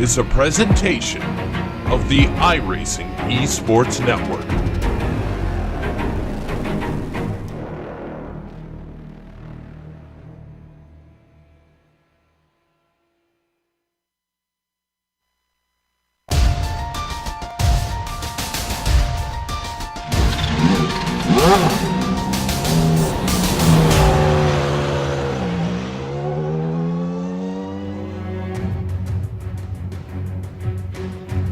is a presentation of the iRacing Esports Network.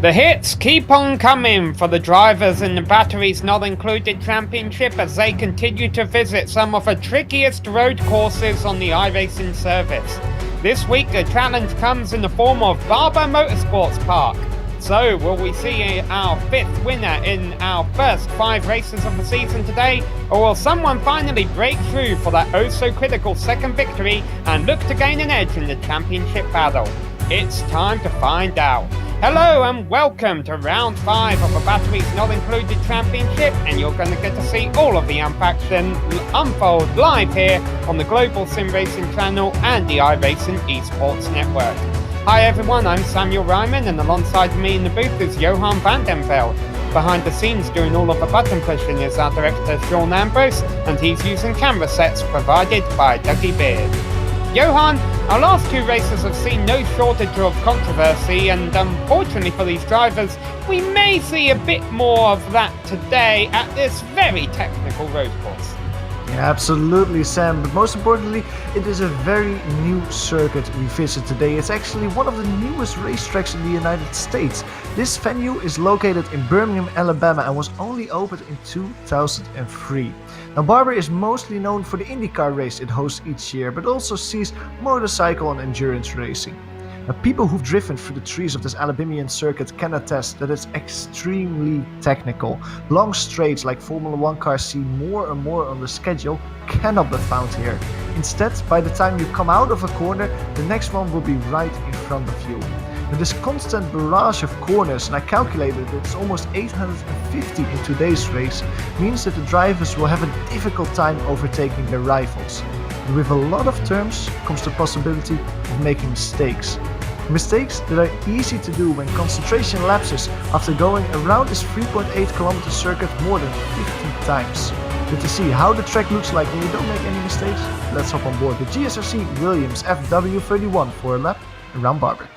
The hits keep on coming for the drivers in the Batteries Not Included Championship as they continue to visit some of the trickiest road courses on the iRacing service. This week the challenge comes in the form of Barber Motorsports Park. So will we see our fifth winner in our first 5 races of the season today, or will someone finally break through for that oh so critical second victory and look to gain an edge in the championship battle? It's time to find out. Hello and welcome to round 5 of the Batteries Not Included Championship, and you're going to get to see all of the action unfold live here on the Global SimRacing Channel and the iRacing Esports Network. Hi everyone, I'm Samuel Ryman, and alongside me in the booth is Johan van den Veld. Behind the scenes doing all of the button pushing is our director Sean Ambrose, and he's using camera sets provided by Dougie Beard. Johan, our last 2 races have seen no shortage of controversy, and unfortunately for these drivers, we may see a bit more of that today at this very technical road course. Yeah, absolutely, Sam, but most importantly, it is a very new circuit we visit today. It's actually one of the newest racetracks in the United States. This venue is located in Birmingham, Alabama, and was only opened in 2003. Now, Barber is mostly known for the IndyCar race it hosts each year, but also sees motorcycle and endurance racing. Now, people who've driven through the trees of this Alabamian circuit can attest that it's extremely technical. Long straights like Formula 1 cars see more and more on the schedule cannot be found here. Instead, by the time you come out of a corner, the next one will be right in front of you. Now, this constant barrage of corners, and I calculated it's almost 850 in today's race, means that the drivers will have a difficult time overtaking their rivals. And with a lot of turns comes the possibility of making mistakes. Mistakes that are easy to do when concentration lapses after going around this 3.8 kilometer circuit more than 50 times. But to see how the track looks like when you don't make any mistakes, let's hop on board the GSRC Williams FW31 for a lap around Barber.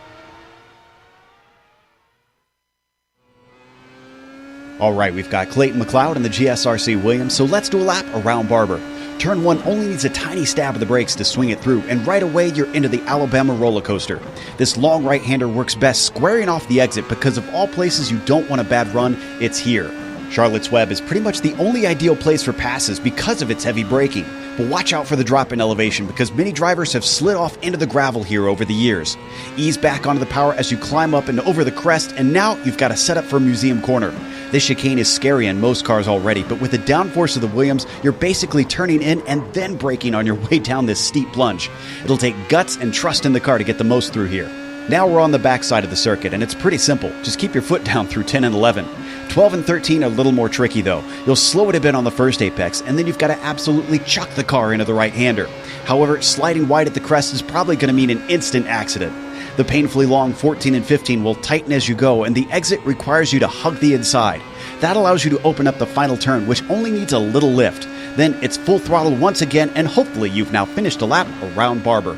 Alright, we've got Clayton McLeod in the GSRC Williams, so let's do a lap around Barber. Turn 1 only needs a tiny stab of the brakes to swing it through, and right away you're into the Alabama roller coaster. This long right-hander works best squaring off the exit because of all places you don't want a bad run, it's here. Charlotte's Web is pretty much the only ideal place for passes because of its heavy braking. But watch out for the drop in elevation because many drivers have slid off into the gravel here over the years. Ease back onto the power as you climb up and over the crest, and now you've got a setup for Museum Corner. This chicane is scary in most cars already, but with the downforce of the Williams, you're basically turning in and then braking on your way down this steep plunge. It'll take guts and trust in the car to get the most through here. Now we're on the backside of the circuit, and it's pretty simple. Just keep your foot down through 10 and 11. 12 and 13 are a little more tricky though. You'll slow it a bit on the first apex, and then you've got to absolutely chuck the car into the right-hander. However, sliding wide at the crest is probably going to mean an instant accident. The painfully long 14 and 15 will tighten as you go, and the exit requires you to hug the inside. That allows you to open up the final turn, which only needs a little lift. Then it's full throttle once again, and hopefully you've now finished a lap around Barber.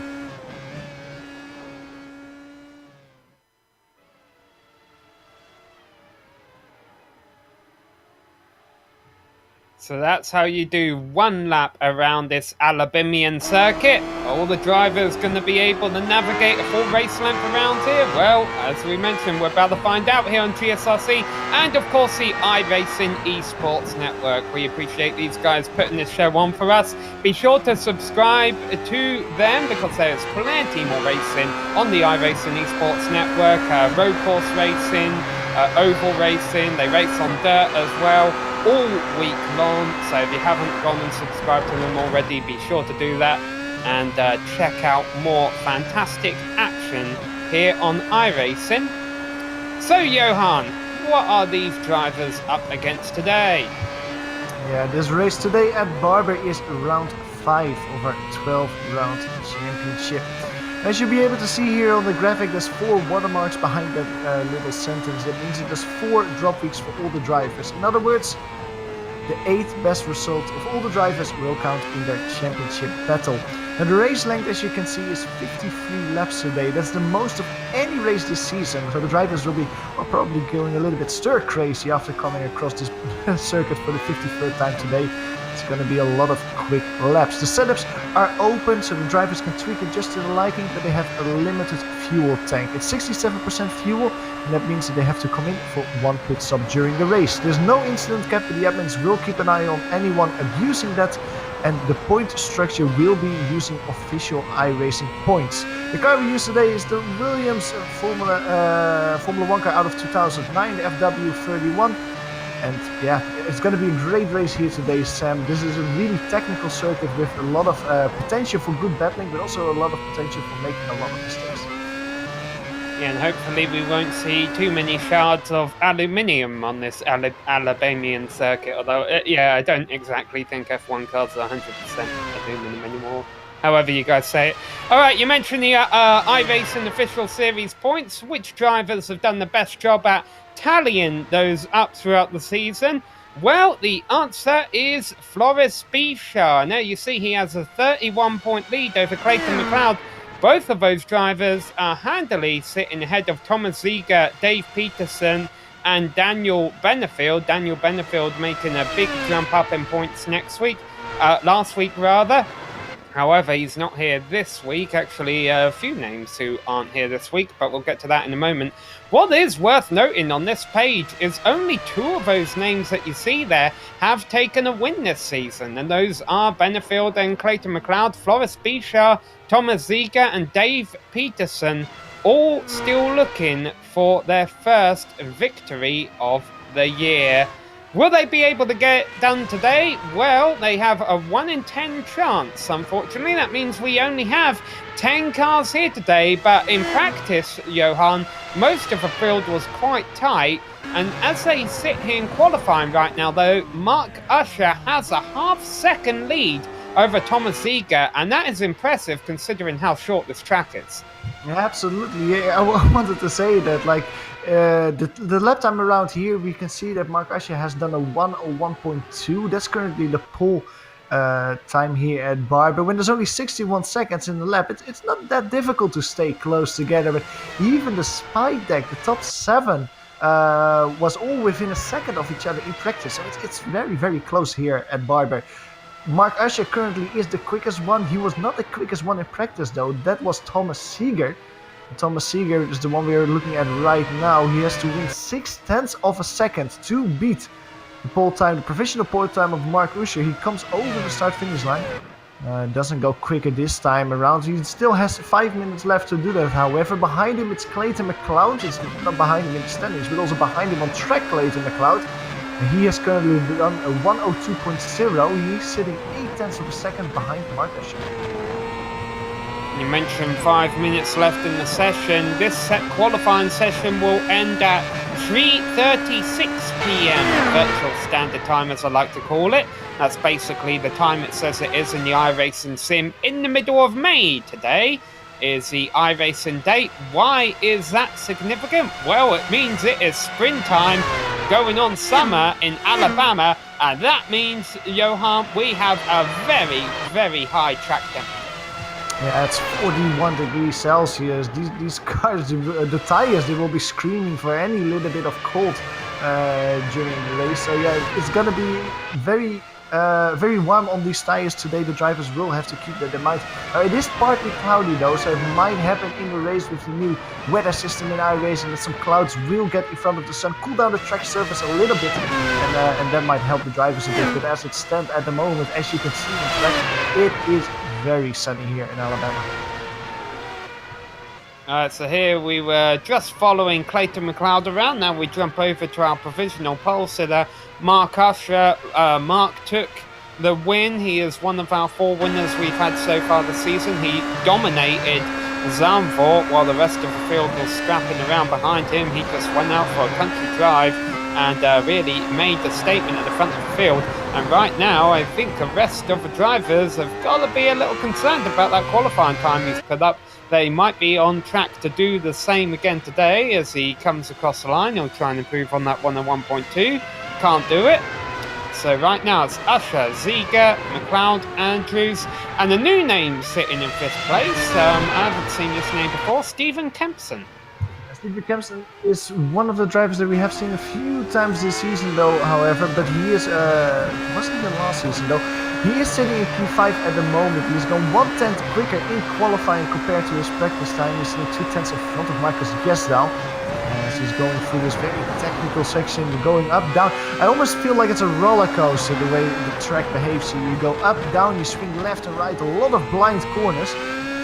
So that's how you do 1 lap around this Alabamian circuit. Are all the drivers going to be able to navigate a full race length around here? Well, as we mentioned, we're about to find out here on GSRC and of course the iRacing Esports Network. We appreciate these guys putting this show on for us. Be sure to subscribe to them because there's plenty more racing on the iRacing Esports Network. Road course racing, oval racing, they race on dirt as well, all week long. So if you haven't gone and subscribed to them already, be sure to do that and check out more fantastic action here on iRacing. So Johan, what are these drivers up against today? Yeah, this race today at Barber is round 5 of our 12 round championship. As you'll be able to see here on the graphic, there's 4 watermarks behind that little sentence. That means that there's 4 drop weeks for all the drivers. In other words, the 8th best result of all the drivers will count in their championship battle. Now the race length, as you can see, is 53 laps today. That's the most of any race this season. So the drivers will be probably going a little bit stir crazy after coming across this circuit for the 53rd time today. It's going to be a lot of quick laps. The setups are open, so the drivers can tweak it just to their liking, but they have a limited fuel tank. It's 67% fuel, and that means that they have to come in for 1 pit stop during the race. There's no incident cap, but the admins will keep an eye on anyone abusing that, and the point structure will be using official iRacing points. The car we use today is the Williams Formula 1 car out of 2009, the FW31. And yeah, it's going to be a great race here today, Sam. This is a really technical circuit with a lot of potential for good battling, but also a lot of potential for making a lot of mistakes. Yeah, and hopefully we won't see too many shards of aluminium on this Alabamian circuit. Although, yeah, I don't exactly think F1 cars are 100% aluminum anymore. However you guys say it. All right, you mentioned the iRacing official series points. Which drivers have done the best job at tallying those up throughout the season? Well, the answer is Floris Bischoff. Now you see he has a 31-point lead over Clayton McLeod. Both of those drivers are handily sitting ahead of Thomas Ziegler, Dave Peterson, and Daniel Benefield. Daniel Benefield making a big jump up in points last week rather. However, he's not here this week. Actually, a few names who aren't here this week, but we'll get to that in a moment. What is worth noting on this page is only 2 of those names that you see there have taken a win this season, and those are Benefield and Clayton McLeod. Floris Bischoff, Thomas Ziegler, and Dave Peterson all still looking for their first victory of the year. Will they be able to get it done today? Well, they have a 1 in 10 chance, unfortunately. That means we only have 10 cars here today, but in practice, Johan, most of the field was quite tight. And as they sit here in qualifying right now, though, Mark Usher has a half-second lead over Thomas Ziegler, and that is impressive considering how short this track is. Yeah, absolutely. Yeah, I wanted to say that, like, the lap time around here, we can see that Mark Usher has done a 1:01.2. That's currently the pole time here at Barber. When there's only 61 seconds in the lap, it's not that difficult to stay close together. But even the spike deck, the top 7, was all within a second of each other in practice. So it's very, very close here at Barber. Mark Usher currently is the quickest one. He was not the quickest one in practice, though. That was Thomas Ziegler. Thomas Ziegler is the one we are looking at right now. He has to win 0.6 of a second to beat the pole time, the provisional pole time of Mark Usher. He comes over the start-finish line. Doesn't go quicker this time around. He still has 5 minutes left to do that. However, behind him it's Clayton McLeod. It's not behind him in the standings, but also behind him on track, Clayton McLeod. He has currently done a 1:02.0. He's sitting 0.8 of a second behind Mark Usher. You mentioned 5 minutes left in the session. This qualifying session will end at 3:36 p.m. Virtual Standard Time, as I like to call it. That's basically the time it says it is in the iRacing sim. In the middle of May today is the iRacing date. Why is that significant? Well, it means it is springtime going on summer in Alabama, and that means, Johan, we have a very, very high track temperature. Yeah, it's 41 degrees Celsius. These cars, the tires, they will be screaming for any little bit of cold during the race. So yeah, it's gonna be very warm on these tires today. The drivers will have to keep that in mind. It is partly cloudy though, so it might happen in the race with the new weather system in iRacing that some clouds will get in front of the sun, cool down the track surface a little bit, and that might help the drivers a bit. But as it stands at the moment, as you can see in track, it is very sunny here in Alabama. Alright, so here we were just following Clayton McLeod around. Now we jump over to our provisional pole sitter, Mark Usher. Mark took the win. He is one of our 4 winners we've had so far this season. He dominated Zandvoort while the rest of the field was scrapping around behind him. He just went out for a country drive and really made the statement at the front of the field. And right now, I think the rest of the drivers have got to be a little concerned about that qualifying time he's put up. they might be on track to do the same again today as he comes across the line. He'll try and improve on that 101.2. Can't do it. So right now it's Usher, Ziegler, McLeod, Andrews, and a new name sitting in 5th place. I haven't seen this name before, Stephen Kempson. Stephen Kempson is one of the drivers that we have seen a few times this season though, however, but he is, wasn't even last season though, he is sitting in P5 at the moment. He's gone 1/10 quicker in qualifying compared to his practice time. He's sitting 2/10 in front of Marcus Gesdal as he's going through this very technical section, going up, down. I almost feel like it's a roller coaster the way the track behaves. You go up, down, you swing left and right, a lot of blind corners.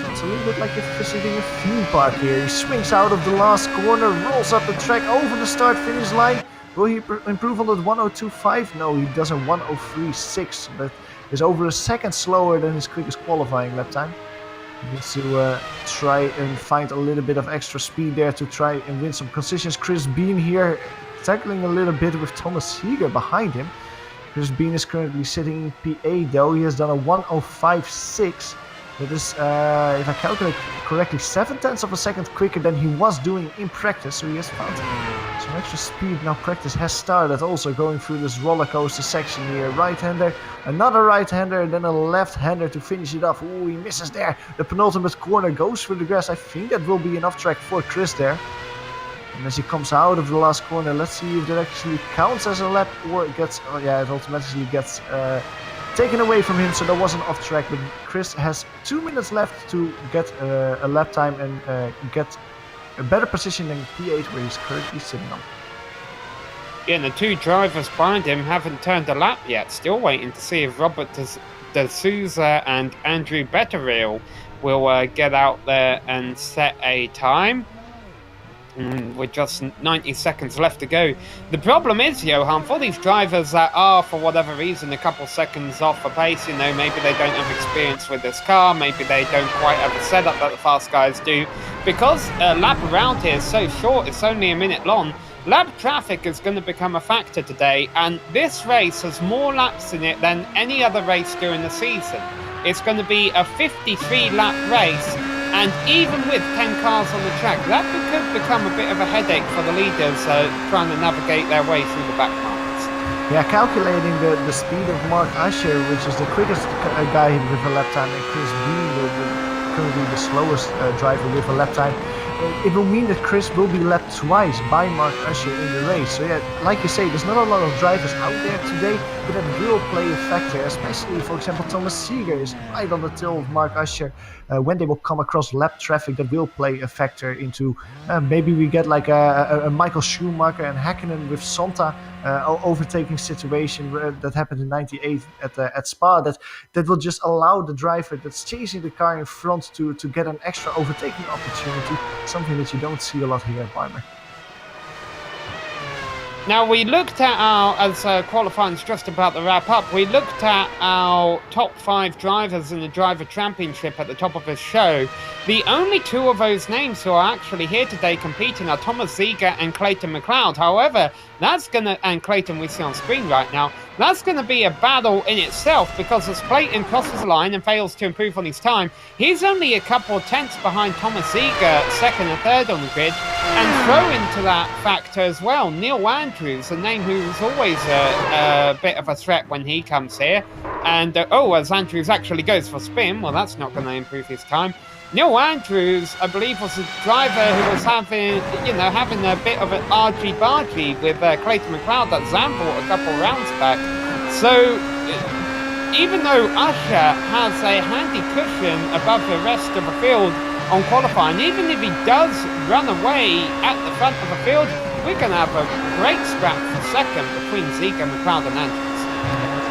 It's a little bit like if you're visiting a theme park here. He swings out of the last corner, rolls up the track over the start-finish line. Will he improve on that 102.5? No, he does a 103.6, but is over a second slower than his quickest qualifying lap time. He needs to try and find a little bit of extra speed there to try and win some positions. Chris Bean here tackling a little bit with Thomas Seeger behind him. Chris Bean is currently sitting in P8 though. He has done a 105.6. That is, if I calculate correctly, 7/10 of a second quicker than he was doing in practice. So he has found some extra speed. Now practice has started also going through this roller coaster section here. Right-hander, another right-hander, and then a left-hander to finish it off. Oh, he misses there. The penultimate corner goes through the grass. I think that will be enough track for Chris there. And as he comes out of the last corner, let's see if that actually counts as a lap or it gets, oh yeah, it automatically gets taken away from him, so that wasn't off track. But Chris has 2 minutes left to get a lap time and get a better position than P8 where he's currently sitting on. Yeah, and the two drivers behind him haven't turned a lap yet. Still waiting to see if Robert De Souza and Andrew Betterreal will get out there and set a time. With just 90 seconds left to go. The problem is, Johan, for these drivers that are, for whatever reason, a couple seconds off a pace, maybe they don't have experience with this car, maybe they don't quite have a setup that the fast guys do. Because a lap around here is so short, it's only a minute long, lap traffic is going to become a factor today, and this race has more laps in it than any other race during the season. It's going to be a 53-lap race. And even with 10 cars on the track, that could become a bit of a headache for the leaders trying to navigate their way through the back marks. Yeah, calculating the speed of Mark Asher, which is the quickest guy with a lap time, and Chris Bean, currently the slowest driver with a lap time, it will mean that Chris will be lapped twice by Mark Asher in the race. So yeah, like you say, there's not a lot of drivers out there today, but that will play a factor, especially, for example, Thomas Seeger is right on the tail of Mark Asher. When they will come across lap traffic, that will play a factor into maybe we get like a Michael Schumacher and Häkkinen with Sonta overtaking situation that happened in '98 at Spa. That will just allow the driver that's chasing the car in front to get an extra overtaking opportunity, something that you don't see a lot here at Barber. Now, we looked at as qualifying's just about to wrap up, we looked at our top 5 drivers in the Driver Championship at the top of the show. The only 2 of those names who are actually here today competing are Thomas Ziegler and Clayton McLeod. However, and Clayton we see on screen right now, that's going to be a battle in itself, because as Clayton crosses the line and fails to improve on his time, he's only a couple of tenths behind Thomas Ziegler, second and third on the grid. And throw into that factor as well, Neil Andrews, a name who's always a bit of a threat when he comes here. And, as Andrews actually goes for spin, well, that's not going to improve his time. Neil Andrews, I believe, was a driver who was having a bit of an argy-bargy with Clayton McLeod at Zandvoort a couple rounds back. So, even though Usher has a handy cushion above the rest of the field on qualifying, even if he does run away at the front of the field, we're going to have a great scrap for second between Ziegler, McLeod and Andrews.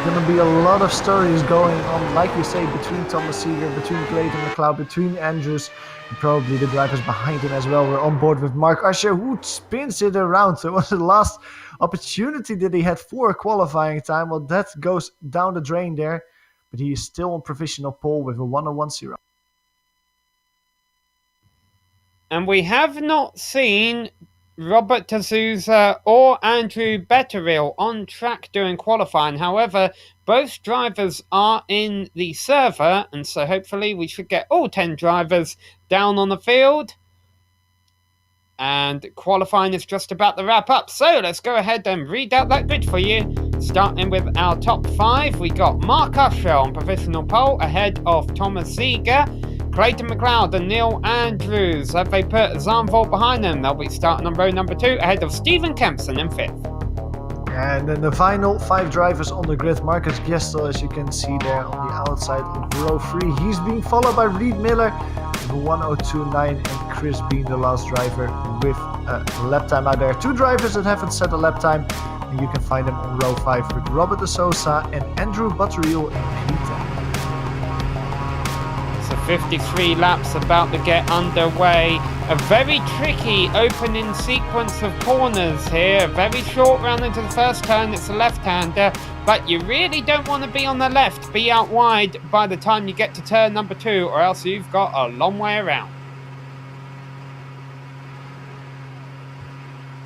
There's going to be a lot of stories going on, like you say, between Thomas Seeger, between Clayton McLeod, between Andrews, and probably the drivers behind him as well. We're on board with Mark Usher, who spins it around. So it was the last opportunity that he had for a qualifying time. Well, that goes down the drain there, but he is still on provisional pole with a 1:01.0. And we have not seen Robert D'Souza or Andrew Betterill on track during qualifying. However, both drivers are in the server, and so hopefully we should get all 10 drivers down on the field. And qualifying is just about to wrap up, so let's go ahead and read out that grid for you. Starting with our top 5, we got Mark Usher on provisional pole ahead of Thomas Ziegler, Clayton McLeod and Neil Andrews. Have they put Zandvoort behind them? They'll be starting on row number 2 ahead of Stephen Kempson in 5th. And then the final 5 drivers on the grid, Marcus Gestel, as you can see there on the outside of row 3. He's being followed by Reed Miller with 1:02.9 and Chris Bean, the last driver, with a lap time. Now there are 2 drivers that haven't set a lap time, and you can find them on row 5 with Robert D'Souza and Andrew Betterill in P10. So 53 laps about to get underway. A very tricky opening sequence of corners here. A very short run into the first turn. It's a left-hander, but you really don't want to be on the left. Be out wide by the time you get to turn number 2, or else you've got a long way around.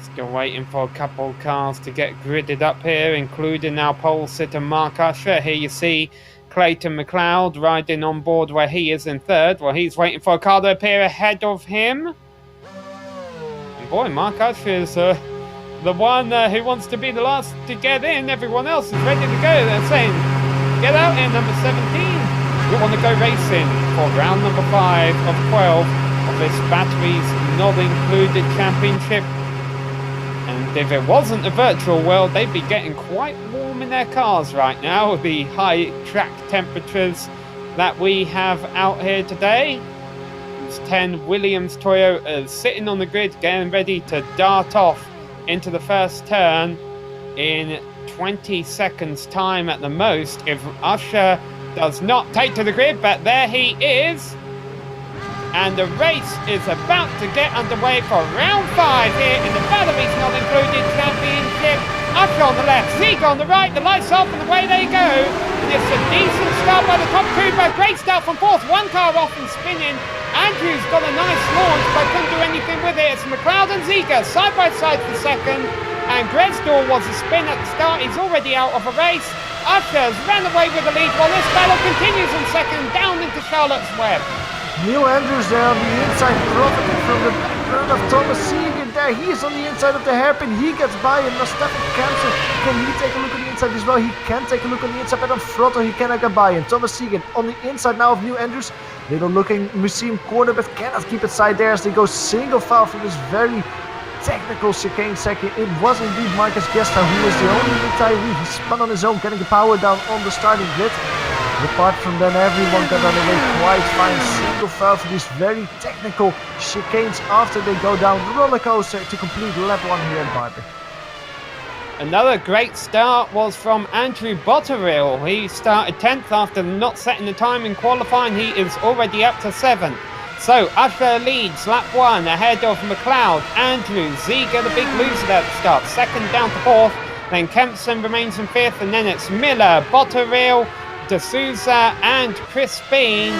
Still waiting for a couple cars to get gridded up here, including our pole sitter Mark Usher. Here you see Clayton McLeod riding on board where he is in 3rd. Well, he's waiting for a car to appear ahead of him. And boy, Mark Usher is the one who wants to be the last to get in. Everyone else is ready to go. They're saying, get out here, number 17. We want to go racing for round number 5 of 12 of this Batteries Not Included Championship. And if it wasn't a virtual world, they'd be getting quite warm in their cars right now with the high track temperatures that we have out here today. There's 10 Williams Toyotas sitting on the grid, getting ready to dart off into the first turn in 20 seconds time at the most if Usher does not take to the grid, but there he is. And the race is about to get underway for round 5 here in the Batteries Not Included Championship. Usher on the left, Ziegler on the right, the lights off and away they go. And it's a decent start by the top 2, but great start from 4th. 1 car off and spinning. Andrews got a nice launch, but couldn't do anything with it. It's McLeod and Ziegler side by side for 2nd. And Gresdor was a spin at the start. He's already out of a race. Usher's ran away with the lead while this battle continues in 2nd down into Charlotte's Web. Neil Andrews there on the inside, profiting from the background of Thomas Ziegler there. He is on the inside of the hairpin. He gets by, and now Stefan Kempson, can he take a look on the inside as well? He can take a look on the inside, but on throttle he cannot get by. And Thomas Ziegler on the inside now of Neil Andrews. Little looking museum corner, but cannot keep it side there as they go single file through this very technical chicane second. It was indeed Marcus Gestel who was the only retiree. He spun on his own, getting the power down on the starting grid. Apart from then, everyone got on the way quite fine. Single file for these very technical chicanes after they go down the roller coaster to complete lap 1 here at Barber. Another great start was from Andrew Betterill. He started 10th after not setting the time in qualifying. He is already up to 7th. So Usher leads lap 1 ahead of McLeod. Andrews, Ziegler, the big loser at the start. 2nd down to 4th. Then Kempson remains in 5th. And then it's Miller, Betterill, D'Souza and Chris Bean.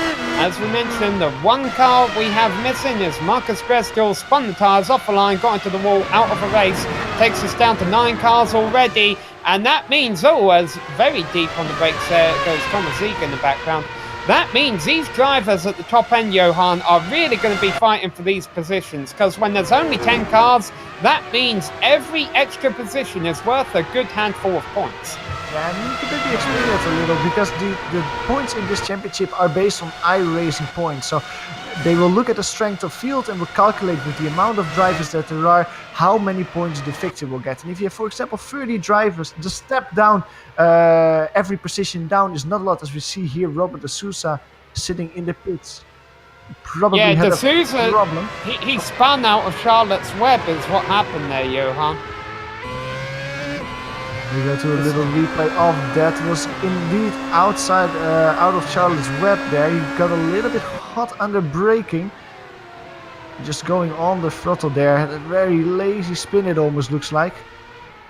As we mentioned, the 1 car we have missing is Marcus Gresdor. Spun the tyres off the line, got into the wall, out of a race. Takes us down to 9 cars already. And that means, as very deep on the brakes there goes Thomas Ziegler in the background. That means these drivers at the top end, Johan, are really going to be fighting for these positions, because when there's only 10 cars, that means every extra position is worth a good handful of points. Yeah, and you can maybe explain that a little, because the points in this championship are based on iRacing points. So they will look at the strength of field and will calculate with the amount of drivers that there are, how many points the victor will get. And if you have, for example, 30 drivers, the step down, every position down is not a lot, as we see here. Robert D'Souza sitting in the pits. Probably had D'Souza, a problem. He spun out of Charlotte's Web is what happened there, Johan. We go to a little replay of that. Was indeed outside, out of Charlotte's Web there. He got a little bit hot under braking. Just going on the throttle there. A very lazy spin, it almost looks like.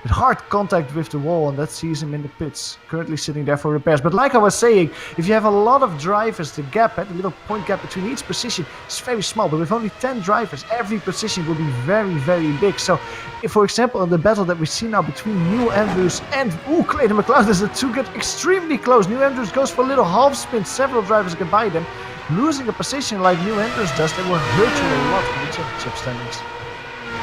with hard contact with the wall, and that sees him in the pits, currently sitting there for repairs. But like I was saying, if you have a lot of drivers, the gap, the little point gap between each position is very small. But with only 10 drivers, every position will be very, very big. So, if, for example, in the battle that we see now between Neil Andrews and Clayton McLeod, is the two get extremely close. Neil Andrews goes for a little half spin. Several drivers get by them. Losing a position like Neil Andrews does, they will hurt you a lot in the championship standings.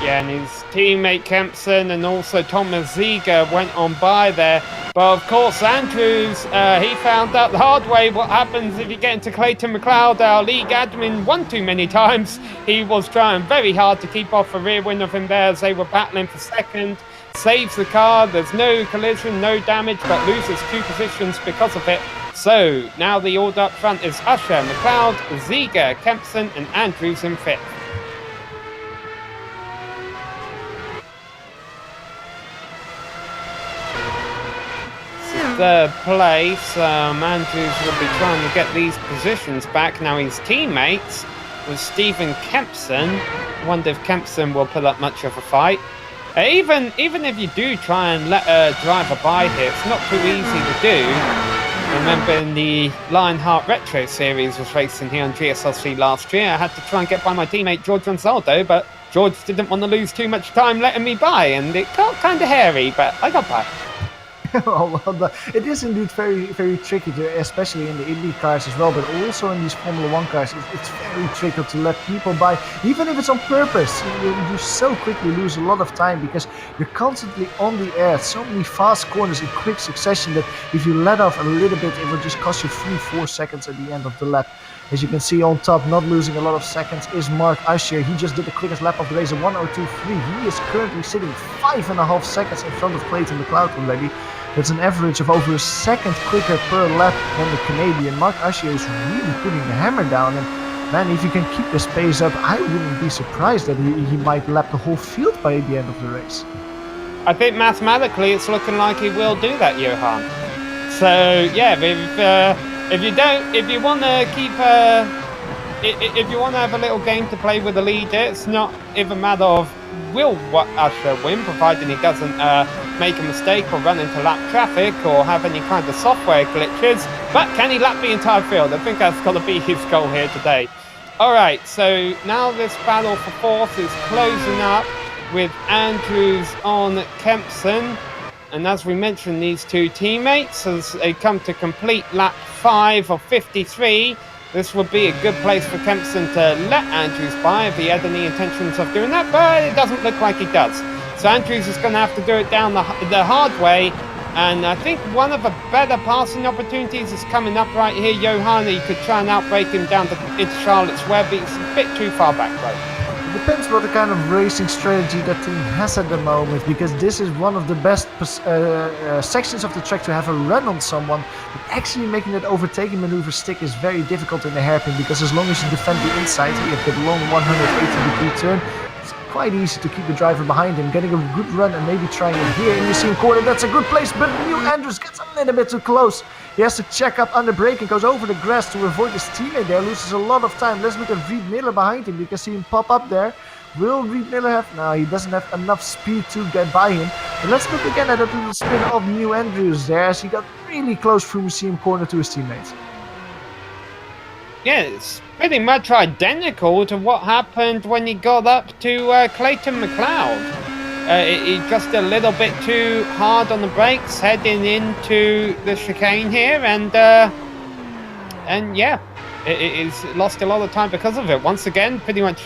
Yeah, and his teammate Kempson and also Thomas Ziegler went on by there. But of course, Andrews, he found out the hard way what happens if you get into Clayton McLeod, our league admin, one too many times. He was trying very hard to keep off a rear win of him there as they were battling for second. Saves the car, there's no collision, no damage, but loses 2 positions because of it. So, now the order up front is Usher, McLeod, Ziegler, Kempson and Andrews in 5th. Third place, Andrews will be trying to get these positions back. Now his teammates was Stephen Kempson. I wonder if Kempson will put up much of a fight. Even if you do try and let a driver by here, it's not too easy to do. I remember in the Lionheart Retro Series was racing here on GSRC last year. I had to try and get by my teammate George Gonzaldo, but George didn't want to lose too much time letting me by, and it got kind of hairy, but I got by. It is indeed very, very tricky, especially in the Indy cars as well, but also in these Formula 1 cars. It's very tricky to let people by, even if it's on purpose. You so quickly lose a lot of time because you're constantly on the air. So many fast corners in quick succession that if you let off a little bit, it will just cost you 3-4 seconds at the end of the lap. As you can see on top, not losing a lot of seconds, is Mark Usher. He just did the quickest lap of the race, a 1:02.3. He is currently sitting 5.5 seconds in front of Clayton McLeod already. That's an average of over a second quicker per lap than the Canadian. Mark Usher is really putting the hammer down, and man, if you can keep this pace up, I wouldn't be surprised that he might lap the whole field by the end of the race. I think mathematically it's looking like he will do that, Johan. So yeah, if you want to keep if you want to have a little game to play with the leader, it's not even a matter of will Usher win, provided he doesn't make a mistake or run into lap traffic or have any kind of software glitches, but can he lap the entire field? I think that's got to be his goal here today. Alright, so now this battle for 4th is closing up with Andrews on Kempson. And as we mentioned, these two teammates, as they come to complete lap 5 of 53, this would be a good place for Kempson to let Andrews by if he had any intentions of doing that, but it doesn't look like he does. So Andrews is going to have to do it down the hard way, and I think one of the better passing opportunities is coming up right here. Johan, he could try and outbrake him down into Charlotte's Web, but he's a bit too far back, though. It depends what the kind of racing strategy that team has at the moment, because this is one of the best sections of the track to have a run on someone. But actually making that overtaking maneuver stick is very difficult in the hairpin, because as long as you defend the inside, you have that long 180-degree turn, it's quite easy to keep the driver behind him, getting a good run and maybe trying it here in the seam corner. That's a good place, but Neil Andrews gets a little bit too close. He has to check up under brake and goes over the grass to avoid his teammate there. Loses a lot of time. Let's look at Reed Miller behind him. You can see him pop up there. Will Reed Miller have... No, he doesn't have enough speed to get by him. But let's look again at that little spin of Neil Andrews there, as he got really close from the seam corner to his teammates. Yeah, it's pretty much identical to what happened when he got up to Clayton McLeod. He just a little bit too hard on the brakes heading into the chicane here, and yeah, he's lost a lot of time because of it. Once again, pretty much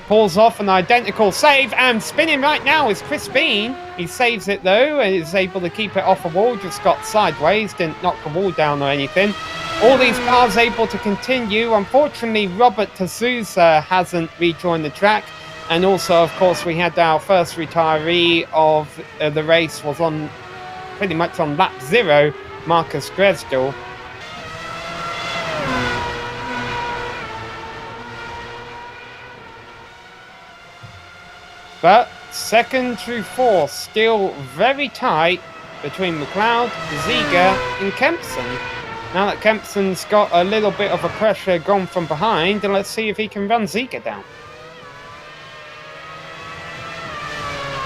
pulls off an identical save, and spinning right now is Chris Bean. He saves it though, and is able to keep it off a wall, just got sideways, didn't knock the wall down or anything. All these cars able to continue. Unfortunately, Robert D'Souza hasn't rejoined the track. And also, of course, we had our first retiree of the race was on pretty much on lap 0, Marcus Gresdal. But 2nd through 4th still very tight between McLeod, Ziegler and Kempson. Now that Kempson's got a little bit of a pressure gone from behind, and let's see if he can run Ziegler down.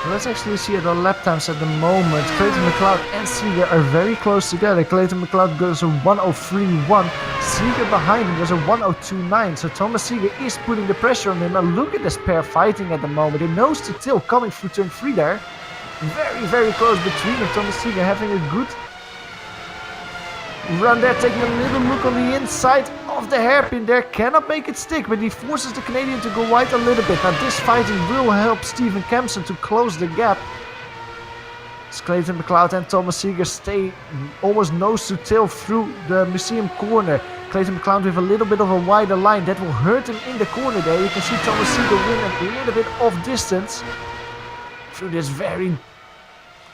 Let's actually see the lap times at the moment. Clayton McLeod and Seeger are very close together. Clayton McLeod goes a 1:03.1. Seeger behind him goes a 1:02.9. So Thomas Seeger is putting the pressure on him. And look at this pair fighting at the moment. They're nose to tail coming through turn 3 there. Very, very close between them. Thomas Seeger having a good run there, taking a little look on the inside of the hairpin there. Cannot make it stick, but he forces the Canadian to go wide a little bit. Now this fighting will help Stephen Kempson to close the gap. As Clayton McLeod and Thomas Seeger stay almost nose to tail through the museum corner. Clayton McLeod with a little bit of a wider line. That will hurt him in the corner there. You can see Thomas Seeger win a little bit of distance through this very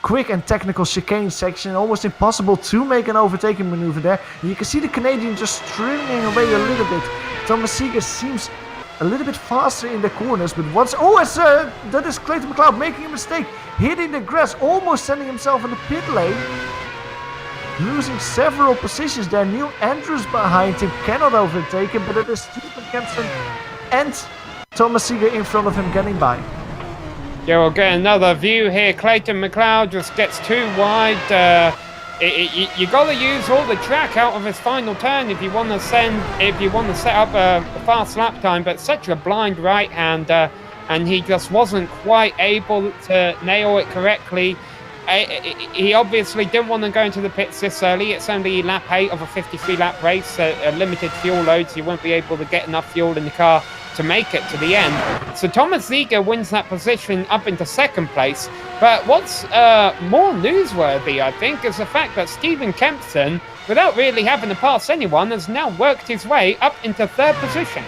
quick and technical chicane section. Almost impossible to make an overtaking maneuver there. And you can see the Canadian just stringing away a little bit. Thomas Seeger seems a little bit faster in the corners, but once... that is Clayton McLeod making a mistake. Hitting the grass, almost sending himself in the pit lane. Losing several positions there. Neil Andrews behind him, cannot overtake him, but it is Stephen Kempson and Thomas Seeger in front of him getting by. Yeah, we'll get another view here. Clayton McLeod just gets too wide. You got to use all the track out of his final turn if you want to set up a fast lap time. But such a blind right-hander, and he just wasn't quite able to nail it correctly. He obviously didn't want to go into the pits this early. It's only lap 8 of a 53-lap race, a limited fuel load, so you won't be able to get enough fuel in the car to make it to the end. So Thomas Seeger wins that position up into second place. But what's more newsworthy, I think, is the fact that Stephen Kempson, without really having to pass anyone, has now worked his way up into third position.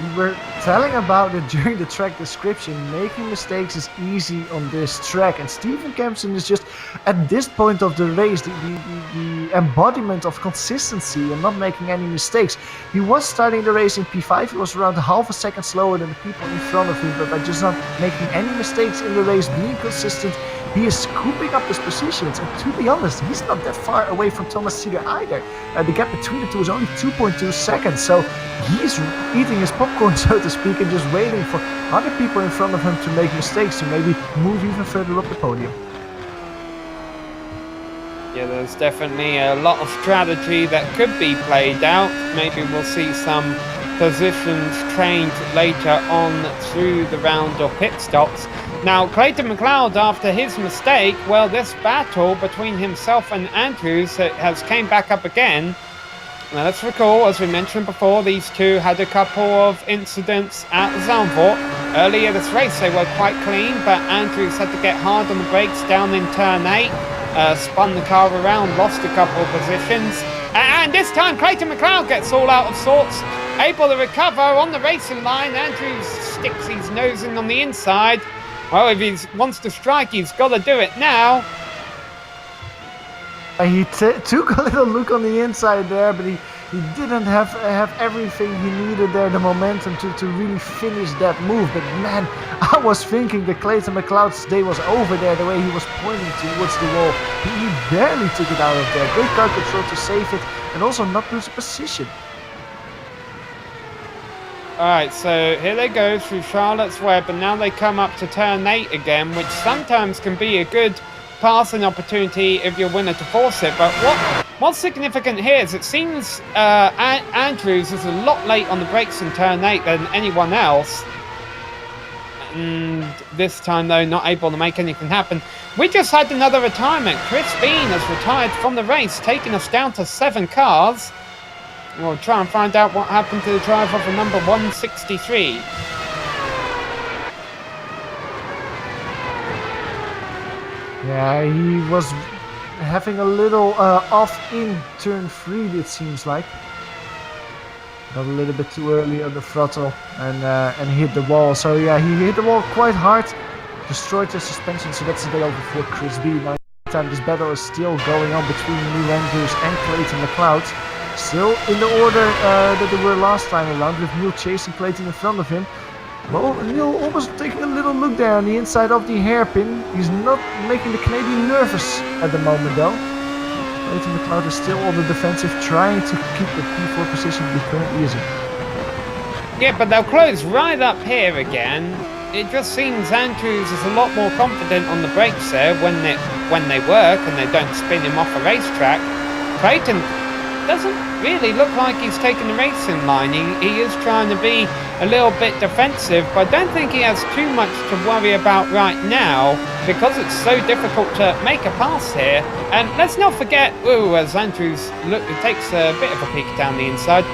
We were telling about it during the track description. Making mistakes is easy on this track, and Stephen Kempson is just at this point of the race the embodiment of consistency and not making any mistakes. He was starting the race in P5. He was around half a second slower than the people in front of him, but by just not making any mistakes in the race, being consistent, he is scooping up his positions. And to be honest, he's not that far away from Thomas Seeger either. The gap between the two is only 2.2 seconds, so he's eating his popcorn, so to speak, and just waiting for other people in front of him to make mistakes to maybe move even further up the podium. Yeah, there's definitely a lot of strategy that could be played out. Maybe we'll see some positions changed later on through the round or pit stops. Now, Clayton McLeod, after his mistake, well, this battle between himself and Andrews has came back up again. Now, let's recall, as we mentioned before, these two had a couple of incidents at Zandvoort. Earlier this race, they were quite clean, but Andrews had to get hard on the brakes down in turn 8, spun the car around, lost a couple of positions. And this time, Clayton McLeod gets all out of sorts, able to recover on the racing line. Andrews sticks his nose in on the inside. Well, if he wants to strike, he's got to do it now. He took a little look on the inside there, but he didn't have everything he needed there, the momentum to really finish that move. But man, I was thinking that Clayton McLeod's day was over there, the way he was pointing towards the wall. He barely took it out of there. Great car control to save it and also not lose a position. Alright, so here they go through Charlotte's Web, and now they come up to turn 8 again, which sometimes can be a good passing opportunity if you're winner to force it. But what's significant here is it seems Andrews is a lot late on the brakes in turn 8 than anyone else. And this time, though, not able to make anything happen. We just had another retirement. Chris Bean has retired from the race, taking us down to 7 cars. We'll try and find out what happened to the driver for number 163. Yeah, he was having a little off in turn 3, it seems like. Got a little bit too early on the throttle and hit the wall. So yeah, he hit the wall quite hard, destroyed the suspension, so that's the day over for Chris B. Now, this battle is still going on between Neil Andrews and Clayton McLeod. Still in the order that they were last time around, with Neil chasing Clayton in front of him. Well, Neil almost taking a little look there on the inside of the hairpin. He's not making the Canadian nervous at the moment though. Clayton McLeod is still on the defensive, trying to keep the P4 position he currently is in. Yeah, but they'll close right up here again. it just seems Andrews is a lot more confident on the brakes there when they work and they don't spin him off a racetrack. Clayton doesn't really look like he's taking the racing line. He is trying to be a little bit defensive, but I don't think he has too much to worry about right now because it's so difficult to make a pass here. And let's not forget, as Andrews takes a bit of a peek down the inside,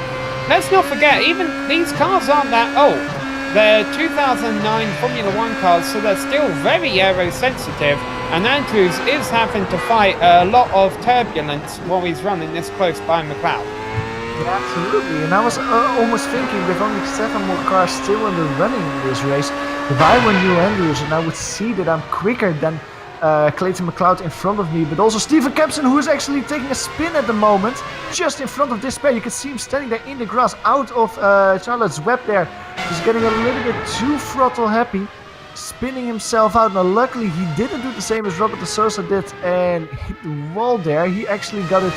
let's not forget, even these cars aren't that old. They're 2009 Formula 1 cars, so they're still very aero-sensitive, and Andrews is having to fight a lot of turbulence while he's running this close by McLeod. Yeah, absolutely, and I was almost thinking with only 7 more cars still in the running in this race, if I were Neil Andrews and I would see that I'm quicker than Clayton McLeod in front of me, but also Stephen Kempson, who is actually taking a spin at the moment, just in front of this pair. You can see him standing there in the grass, out of Charlotte's Web there. He's getting a little bit too throttle happy, spinning himself out. Now luckily he didn't do the same as Robert de Sosa did and hit the wall there. He actually got it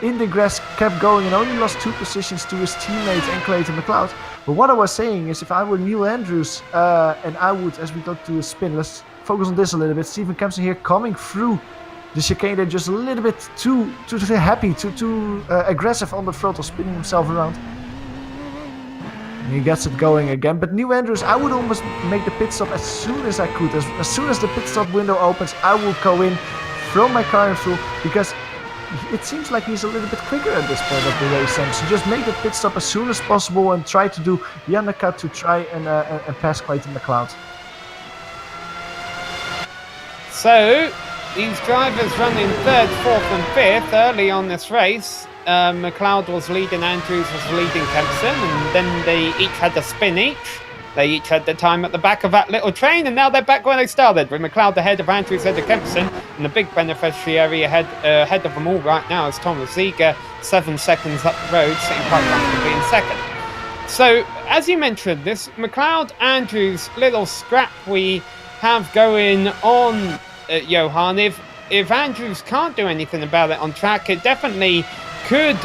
in the grass, kept going and only lost 2 positions to his teammate and Clayton McLeod. But what I was saying is, if I were Neil Andrews and I would, as we go to a spin, let's focus on this a little bit. Stephen Kempson here coming through the chicane. They're just a little bit too happy, too aggressive on the throttle, spinning himself around. And he gets it going again. But Neil Andrews, I would almost make the pit stop as soon as I could. As soon as the pit stop window opens, I will go in, throw my car in full, because it seems like he's a little bit quicker at this point of the race. And so just make the pit stop as soon as possible and try to do the undercut to try and pass Clayton McLeod. So, these drivers running 3rd, 4th and 5th early on this race. McLeod was leading, Andrews was leading Kempson, and then they each had a spin each. They each had the time at the back of that little train, and now they're back where they started, with McLeod ahead of Andrews, ahead of Kempson, and the big beneficiary ahead of them all right now is Thomas Ziegler, 7 seconds up the road, sitting quite comfortably in 2nd. So, as you mentioned, this McLeod-Andrews little scrap we have going on, Johan, if Andrews can't do anything about it on track, it definitely could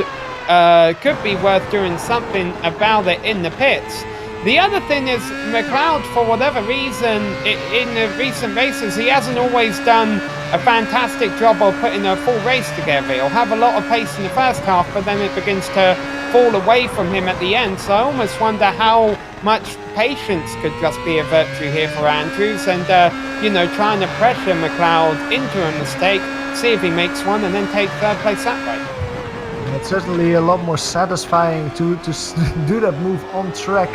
be worth doing something about it in the pits. The other thing is, McLeod, for whatever reason, in the recent races, he hasn't always done a fantastic job of putting a full race together. He'll have a lot of pace in the first half, but then it begins to fall away from him at the end. So I almost wonder how much patience could just be a virtue here for Andrews, and trying to pressure McLeod into a mistake, see if he makes one, and then take 3rd place that way. It's certainly a lot more satisfying to do that move on track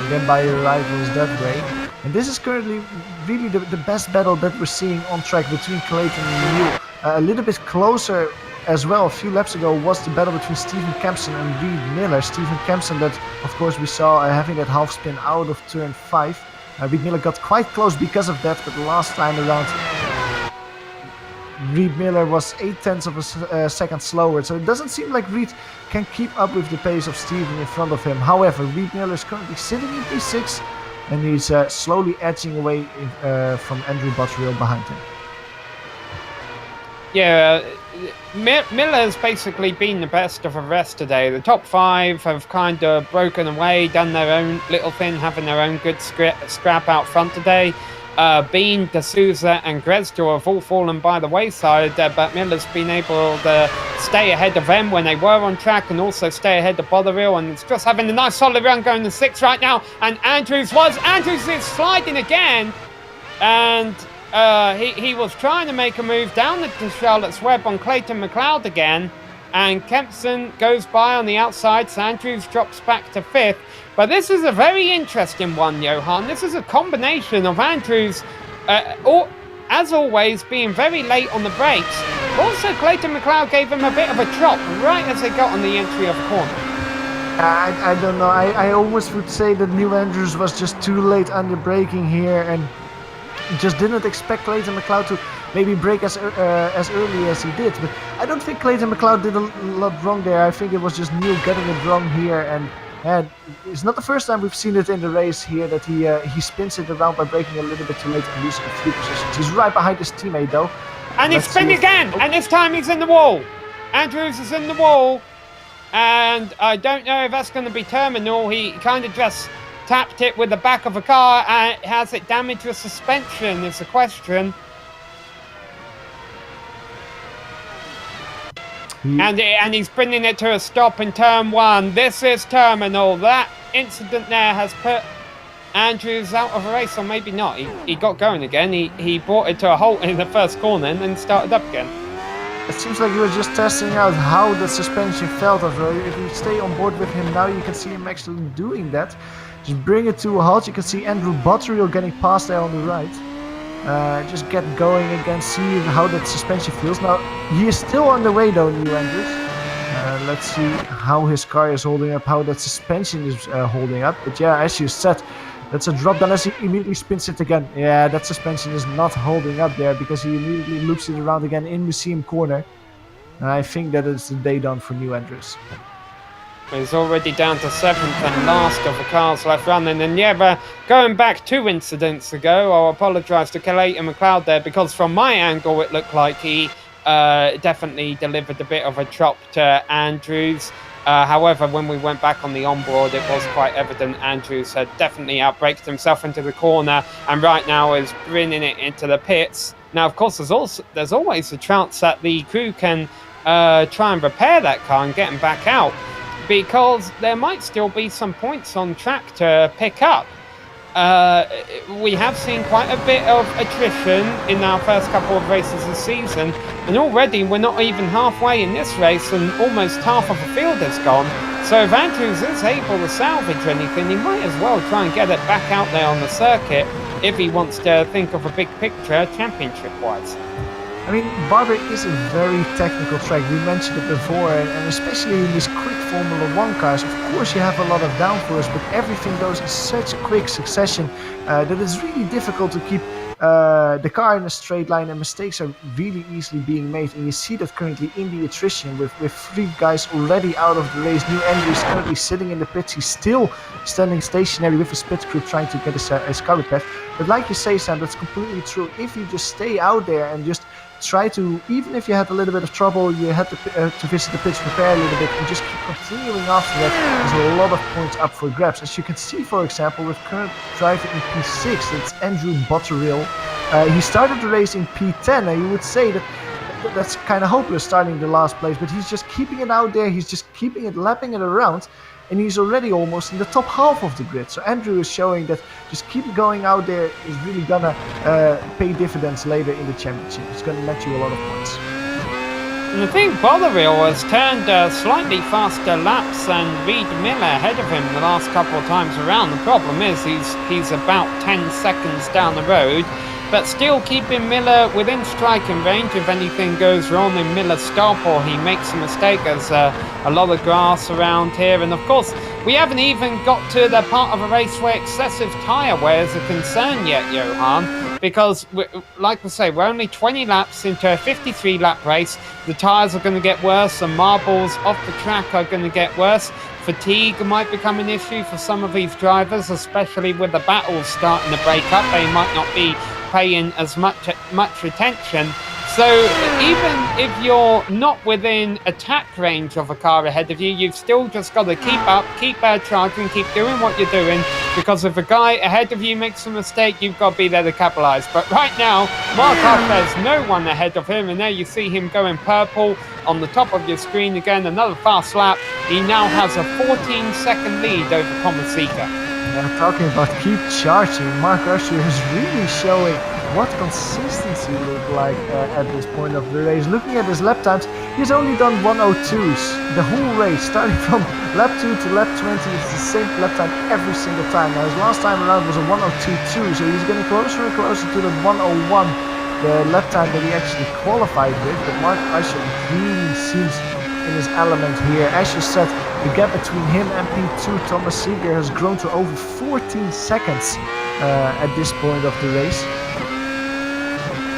than by your rivals that way. And this is currently really the best battle that we're seeing on track between Clayton and Neil. A little bit closer as well a few laps ago was the battle between Stephen Kempson and Reed Miller. Stephen Kempson, that of course we saw having that half spin out of turn 5. Reed Miller got quite close because of that, but last time around Reed Miller was 0.8 of a second slower, so it doesn't seem like Reed can keep up with the pace of Stephen in front of him. However, Reed Miller is currently sitting in P6 and he's slowly edging away from Andrew Botterill behind him. Yeah, Miller's basically been the best of the rest today. The top 5 have kind of broken away, done their own little thing, having their own good scrap out front today. Bean, D'Souza and Gressdor have all fallen by the wayside, but Miller's been able to stay ahead of them when they were on track and also stay ahead of Botterill, and it's just having a nice solid run going to 6th right now. And Andrews is sliding again, and he was trying to make a move down to Charlotte's Web on Clayton McLeod again, and Kempson goes by on the outside, so Andrews drops back to 5th. But this is a very interesting one, Johan. This is a combination of Andrews, as always, being very late on the brakes. Also, Clayton McLeod gave him a bit of a chop right as they got on the entry of the corner. I don't know. I almost would say that Neil Andrews was just too late under braking here and just didn't expect Clayton McLeod to maybe brake as early as he did. But I don't think Clayton McLeod did a lot wrong there. I think it was just Neil getting it wrong here, and it's not the first time we've seen it in the race here that he spins it around by braking a little bit too late and losing a few positions. He's right behind his teammate though. And he's spinning again, and this time he's in the wall. Andrews is in the wall, and I don't know if that's going to be terminal. He kind of just tapped it with the back of a car, and has it damaged the suspension is the question. And he's bringing it to a stop in turn 1. This is terminal. That incident there has put Andrews out of a race, or maybe not. He got going again. He brought it to a halt in the first corner and then started up again. It seems like he was just testing out how the suspension felt. If you stay on board with him now, you can see him actually doing that. Just bring it to a halt. You can see Andrew Botterill getting past there on the right. Just get going again, see how that suspension feels. Now, he is still on the way though, New Andrews. Let's see how his car is holding up, how that suspension is holding up. But yeah, as you said, that's a drop down as he immediately spins it again. Yeah, that suspension is not holding up there because he immediately loops it around again in Museum Corner. And I think that is the day done for New Andrews. He's already down to 7th and last of the cars left running. And yeah, but going back 2 incidents ago, I'll apologise to Clayton McLeod there, because from my angle it looked like he definitely delivered a bit of a chop to Andrews. However, when we went back on the onboard, it was quite evident Andrews had definitely outbraked himself into the corner, and right now is bringing it into the pits. Now, of course, there's always a chance that the crew can try and repair that car and get him back out, because there might still be some points on track to pick up. We have seen quite a bit of attrition in our first couple of races this season, and already we're not even halfway in this race and almost half of the field is gone. So if Andrews is able to salvage anything, he might as well try and get it back out there on the circuit if he wants to think of a big picture championship-wise. I mean, Barber is a very technical track. We mentioned it before, and especially in these quick Formula 1 cars, of course you have a lot of downforce, but everything goes in such a quick succession that it's really difficult to keep the car in a straight line, and mistakes are really easily being made. And you see that currently in the attrition with 3 guys already out of the race. New Andrews currently sitting in the pits. He's still standing stationary with his pit crew trying to get his car repaired. But like you say, Sam, that's completely true. If you just stay out there and just try to, even if you had a little bit of trouble, you had to visit the pits, prepare a little bit, and just keep continuing after that, there's a lot of points up for grabs. As you can see, for example, with current driver in P6, it's Andrew Botterill. He started the race in P10, and you would say that's kind of hopeless starting the last place, but he's just keeping it out there, he's just keeping it, lapping it around, and he's already almost in the top half of the grid. So Andrew is showing that just keep going out there is really gonna pay dividends later in the championship. It's gonna net you a lot of points. And I think Botterill has turned slightly faster laps than Reed Miller ahead of him the last couple of times around. The problem is he's about 10 seconds down the road, but still keeping Miller within striking range. If anything goes wrong in Miller's stop or he makes a mistake, there's a lot of grass around here. And of course, we haven't even got to the part of a race where excessive tyre wear is a concern yet, Johan, because, like we say, we're only 20 laps into a 53-lap race. The tyres are going to get worse, the marbles off the track are going to get worse. Fatigue might become an issue for some of these drivers, especially with the battles starting to break up. They might not be paying as much attention. So even if you're not within attack range of a car ahead of you, you've still just got to keep up, keep charging, keep doing what you're doing, because if a guy ahead of you makes a mistake, you've got to be there to capitalise. But right now, Mark Huff, there's no one ahead of him, and there you see him going purple on the top of your screen again. Another fast lap. He now has a 14-second lead over Tomasika. Yeah, talking about keep charging, Mark Usher is really showing what consistency looked like at this point of the race. Looking at his lap times, he's only done 102s the whole race, starting from lap 2 to lap 20. It's the same lap time every single time. Now his last time around was a 102.2, so he's getting closer and closer to the 101, the lap time that he actually qualified with. But Mark Usher really seems in his element here. As you said, the gap between him and P2 Thomas Seeger has grown to over 14 seconds at this point of the race.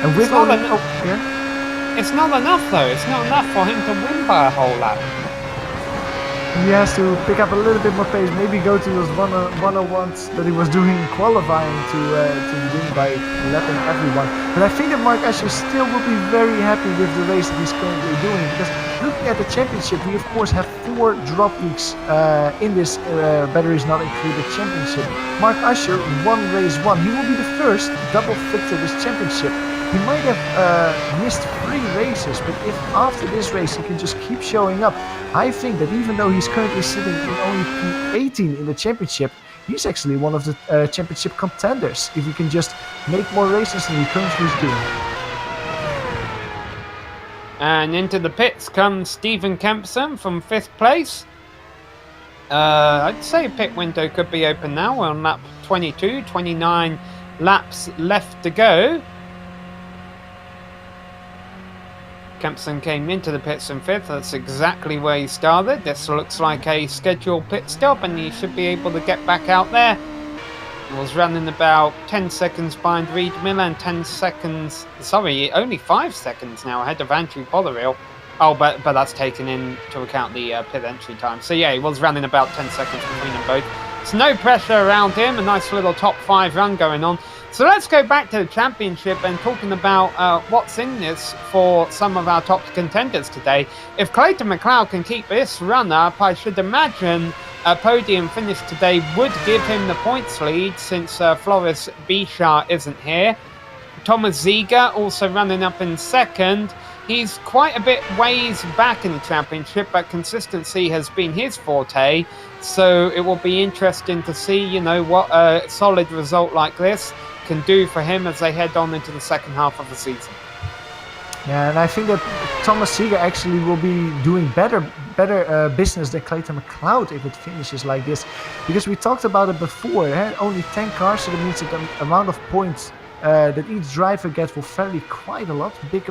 And with it's not enough though. It's not enough for him to win by a whole lap. He has to pick up a little bit more pace, maybe go to those 101s that he was doing in qualifying to win by lapping everyone. But I think that Mark Asher still will be very happy with the race that he's currently doing, because looking at the championship, we of course have 4 drop weeks in this batteries not included championship. Mark Asher won race 1. He will be the first double victor this championship. He might have missed 3 races, but if after this race he can just keep showing up, I think that even though he's currently sitting in only P18 in the championship, he's actually one of the championship contenders if he can just make more races than he currently is doing. And into the pits comes Stephen Kempson from 5th place. I'd say pit window could be open now. We're on lap 22, 29 laps left to go. Kempson came into the pits in 5th. That's exactly where he started. This looks like a scheduled pit stop, and he should be able to get back out there. He was running about 10 seconds behind Reed Miller and 10 seconds... Sorry, only 5 seconds now ahead of Andrew Botterill. Oh, but that's taken into account the pit entry time. So yeah, he was running about 10 seconds between them both. So no pressure around him. A nice little top 5 run going on. So let's go back to the championship and talking about what's in this for some of our top contenders today. If Clayton McLeod can keep this run up, I should imagine a podium finish today would give him the points lead, since Floris Bichard isn't here. Thomas Ziegler also running up in 2nd. He's quite a bit ways back in the championship, but consistency has been his forte. So it will be interesting to see, you know, what a solid result like this can do for him as they head on into the second half of the season. Yeah, and I think that Thomas Ziegler actually will be doing better business than Clayton McLeod if it finishes like this, because we talked about it before. Only 10 cars, so that means that the amount of points that each driver gets will vary quite a lot. Big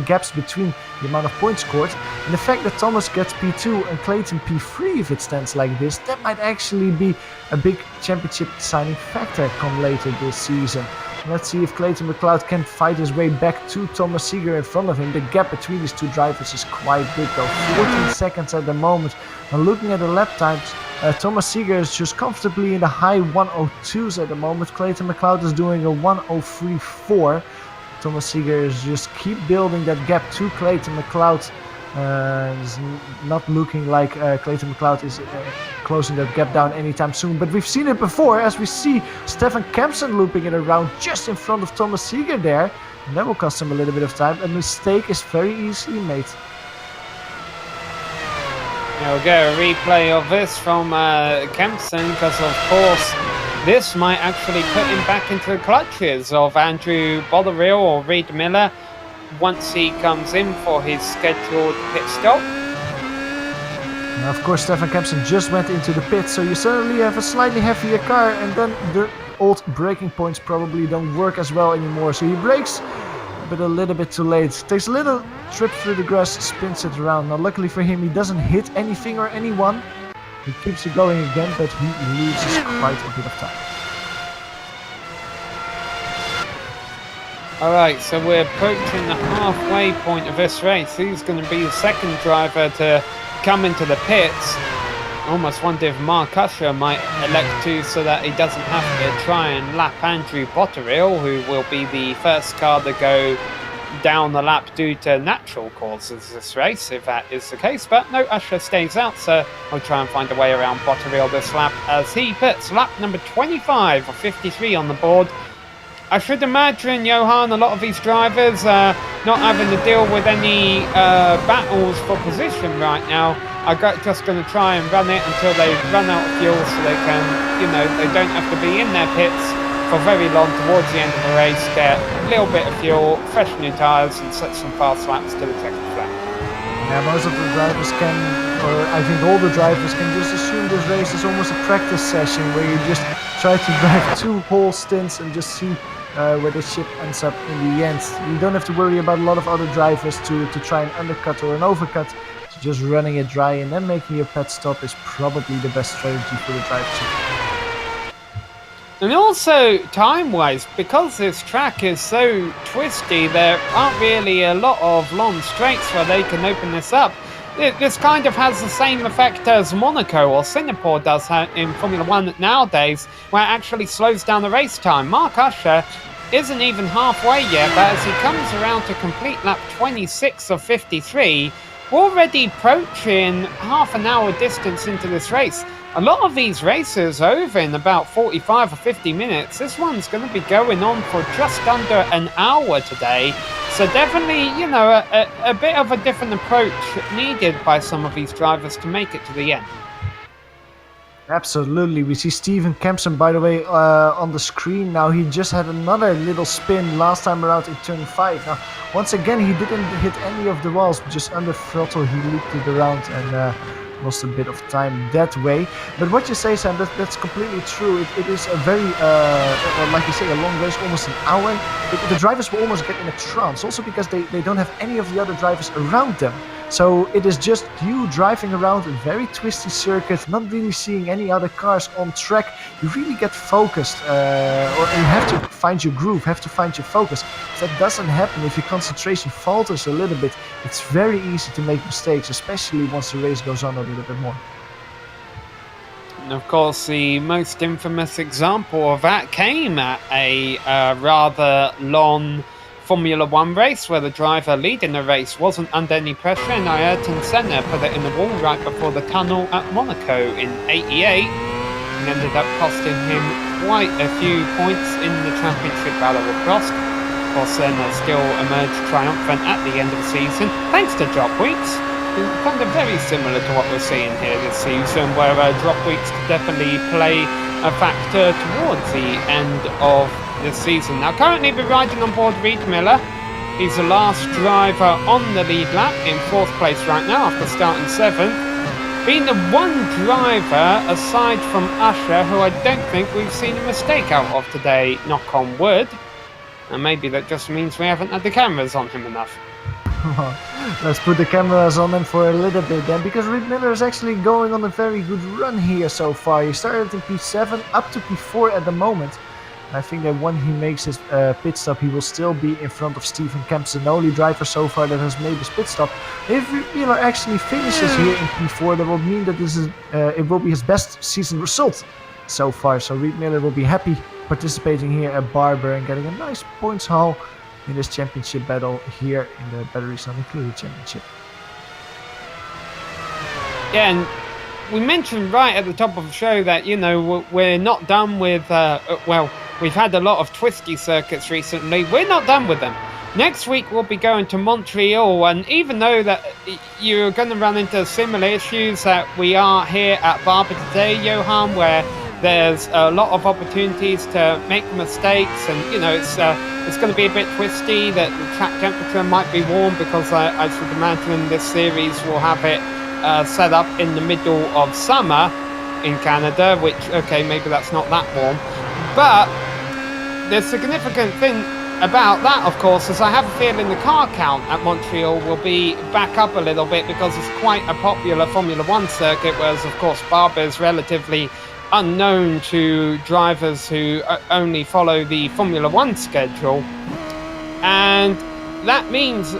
gaps between the amount of points scored, and the fact that Thomas gets P2 and Clayton P3 if it stands like this, that might actually be a big championship deciding factor come later this season. Let's see if Clayton McLeod can fight his way back to Thomas Ziegler in front of him. The gap between these two drivers is quite big though, 14 seconds at the moment. And looking at the lap times, Thomas Ziegler is just comfortably in the high 102s at the moment. Clayton McLeod is doing a 103.4. Thomas Ziegler is just keep building that gap to Clayton McLeod. It's not looking like Clayton McLeod is closing that gap down anytime soon, but we've seen it before, as we see Stefan Kempson looping it around just in front of Thomas Ziegler there, and that will cost him a little bit of time. A mistake is very easily made. Now we'll get a replay of this from Kempson, because of course this might actually put him back into the clutches of Andrew Botterill or Reed Miller once he comes in for his scheduled pit stop. Now, of course, Stefan Kempson just went into the pit, so you suddenly have a slightly heavier car, and then the old braking points probably don't work as well anymore. So he brakes, but a little bit too late. Takes a little trip through the grass, spins it around. Now, luckily for him, he doesn't hit anything or anyone. He keeps it going again, but he loses quite a bit of time. Alright, so we're approaching the halfway point of this race. Who's going to be the second driver to come into the pits? Almost wonder if Mark Usher might elect to, so that he doesn't have to try and lap Andrew Botterill, who will be the first car to go down the lap due to natural causes this race, if that is the case. But no, Usher stays out, so I'll try and find a way around Botterill this lap as he pits lap number 25 or 53 on the board. I should imagine, Johan, a lot of these drivers are not having to deal with any battles for position right now. I'm just going to try and run it until they run out of fuel, so they can, you know, they don't have to be in their pits for very long towards the end of the race, get a little bit of fuel, fresh new tyres, and set some fast laps to the checkered flag. Yeah, most of the drivers can, or I think all the drivers can just assume this race is almost a practice session where you just try to drive 2 whole stints and just see where the ship ends up in the end. You don't have to worry about a lot of other drivers to try and undercut or an overcut. So just running it dry and then making your pit stop is probably the best strategy for the drivership. And also, time-wise, because this track is so twisty, there aren't really a lot of long straights where they can open this up. This kind of has the same effect as Monaco or Singapore does in Formula 1 nowadays, where it actually slows down the race time. Mark Usher isn't even halfway yet, but as he comes around to complete lap 26 of 53, we're already approaching half an hour distance into this race. A lot of these races are over in about 45 or 50 minutes. This one's going to be going on for just under an hour today. So definitely, you know, a bit of a different approach needed by some of these drivers to make it to the end. Absolutely. We see Steven Kempson, by the way, on the screen now. He just had another little spin last time around in turn 5. Now, once again, he didn't hit any of the walls, just under throttle. He looped it around and lost a bit of time that way. But what you say, Sam, that's completely true. It is a very, like you say, a long race, almost an hour. The drivers will almost get in a trance, also because they don't have any of the other drivers around them. So it is just you driving around a very twisty circuit, not really seeing any other cars on track. You really get focused, or you have to find your groove, have to find your focus. If that doesn't happen, if your concentration falters a little bit, it's very easy to make mistakes, especially once the race goes on a little bit more. And of course, the most infamous example of that came at a rather long Formula 1 race where the driver leading the race wasn't under any pressure, and Ayrton Senna put it in the wall right before the tunnel at Monaco in '88 and ended up costing him quite a few points in the championship battle with Prost. Of course, Senna still emerged triumphant at the end of the season thanks to drop weeks. Kind of very similar to what we're seeing here this season, where drop weeks could definitely play a factor towards the end of this season. Now, currently we're riding on board Reid Miller. He's the last driver on the lead lap, in 4th place right now after starting 7th. Being the one driver, aside from Usher, who I don't think we've seen a mistake out of today, knock on wood. And maybe that just means we haven't had the cameras on him enough. Let's put the cameras on him for a little bit then, because Reid Miller is actually going on a very good run here so far. He started in P7 up to P4 at the moment. I think that when he makes his pit stop, he will still be in front of Steven Kempson, the only driver so far that has made his pit stop. If Reid Miller actually finishes here in P4, that will mean that this is it will be his best season result so far. So Reid Miller will be happy participating here at Barber and getting a nice points haul in this championship battle here in the Batteries Not Included Championship. Yeah, and we mentioned right at the top of the show that, you know, we're not done with, well, we've had a lot of twisty circuits recently. We're not done with them. Next week we'll be going to Montreal, and even though that you're going to run into similar issues that we are here at Barber today, Johan, where there's a lot of opportunities to make mistakes, and you know it's going to be a bit twisty. That the track temperature might be warm because I should imagine this series will have it set up in the middle of summer in Canada, which okay, maybe that's not that warm, but the significant thing about that, of course, is I have a feeling the car count at Montreal will be back up a little bit because it's quite a popular Formula 1 circuit, whereas of course Barber is relatively unknown to drivers who only follow the Formula 1 schedule. And that means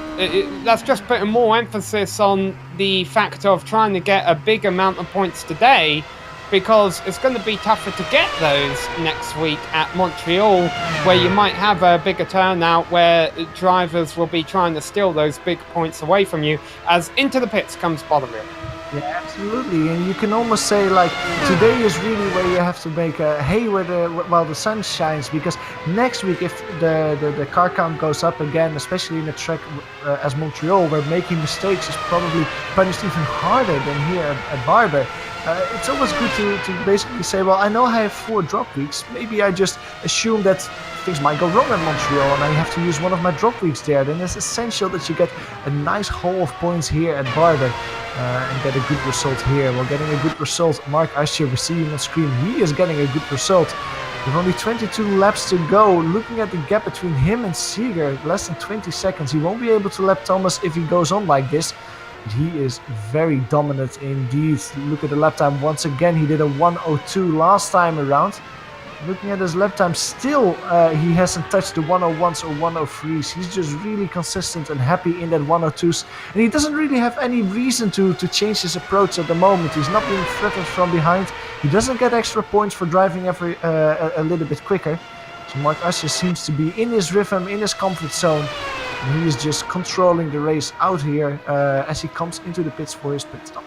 that's just putting more emphasis on the fact of trying to get a big amount of points today, because it's going to be tougher to get those next week at Montreal, where you might have a bigger turnout where drivers will be trying to steal those big points away from you as into the pits comes Botterill. Yeah, absolutely, and you can almost say like today is really where you have to make hay while the sun shines, because next week if the car count goes up again, especially in a track as Montreal, where making mistakes is probably punished even harder than here at Barber. It's always good to basically say, well, I know I have 4 drop weeks, maybe I just assume that things might go wrong at Montreal and I have to use one of my drop weeks there. Then it's essential that you get a nice haul of points here at Barber and get a good result here. Well, getting a good result, Mark Usher, we see him on screen, he is getting a good result. With only 22 laps to go, looking at the gap between him and Seeger, less than 20 seconds. He won't be able to lap Thomas if he goes on like this. But he is very dominant indeed. Look at the lap time once again. He did a 1:02 last time around. Looking at his lap time, still he hasn't touched the 101s or 103s. He's just really consistent and happy in that 102s. And he doesn't really have any reason to change his approach at the moment. He's not being threatened from behind. He doesn't get extra points for driving a little bit quicker. So Mark Asher seems to be in his rhythm, in his comfort zone. And he is just controlling the race out here as he comes into the pits for his pit stop.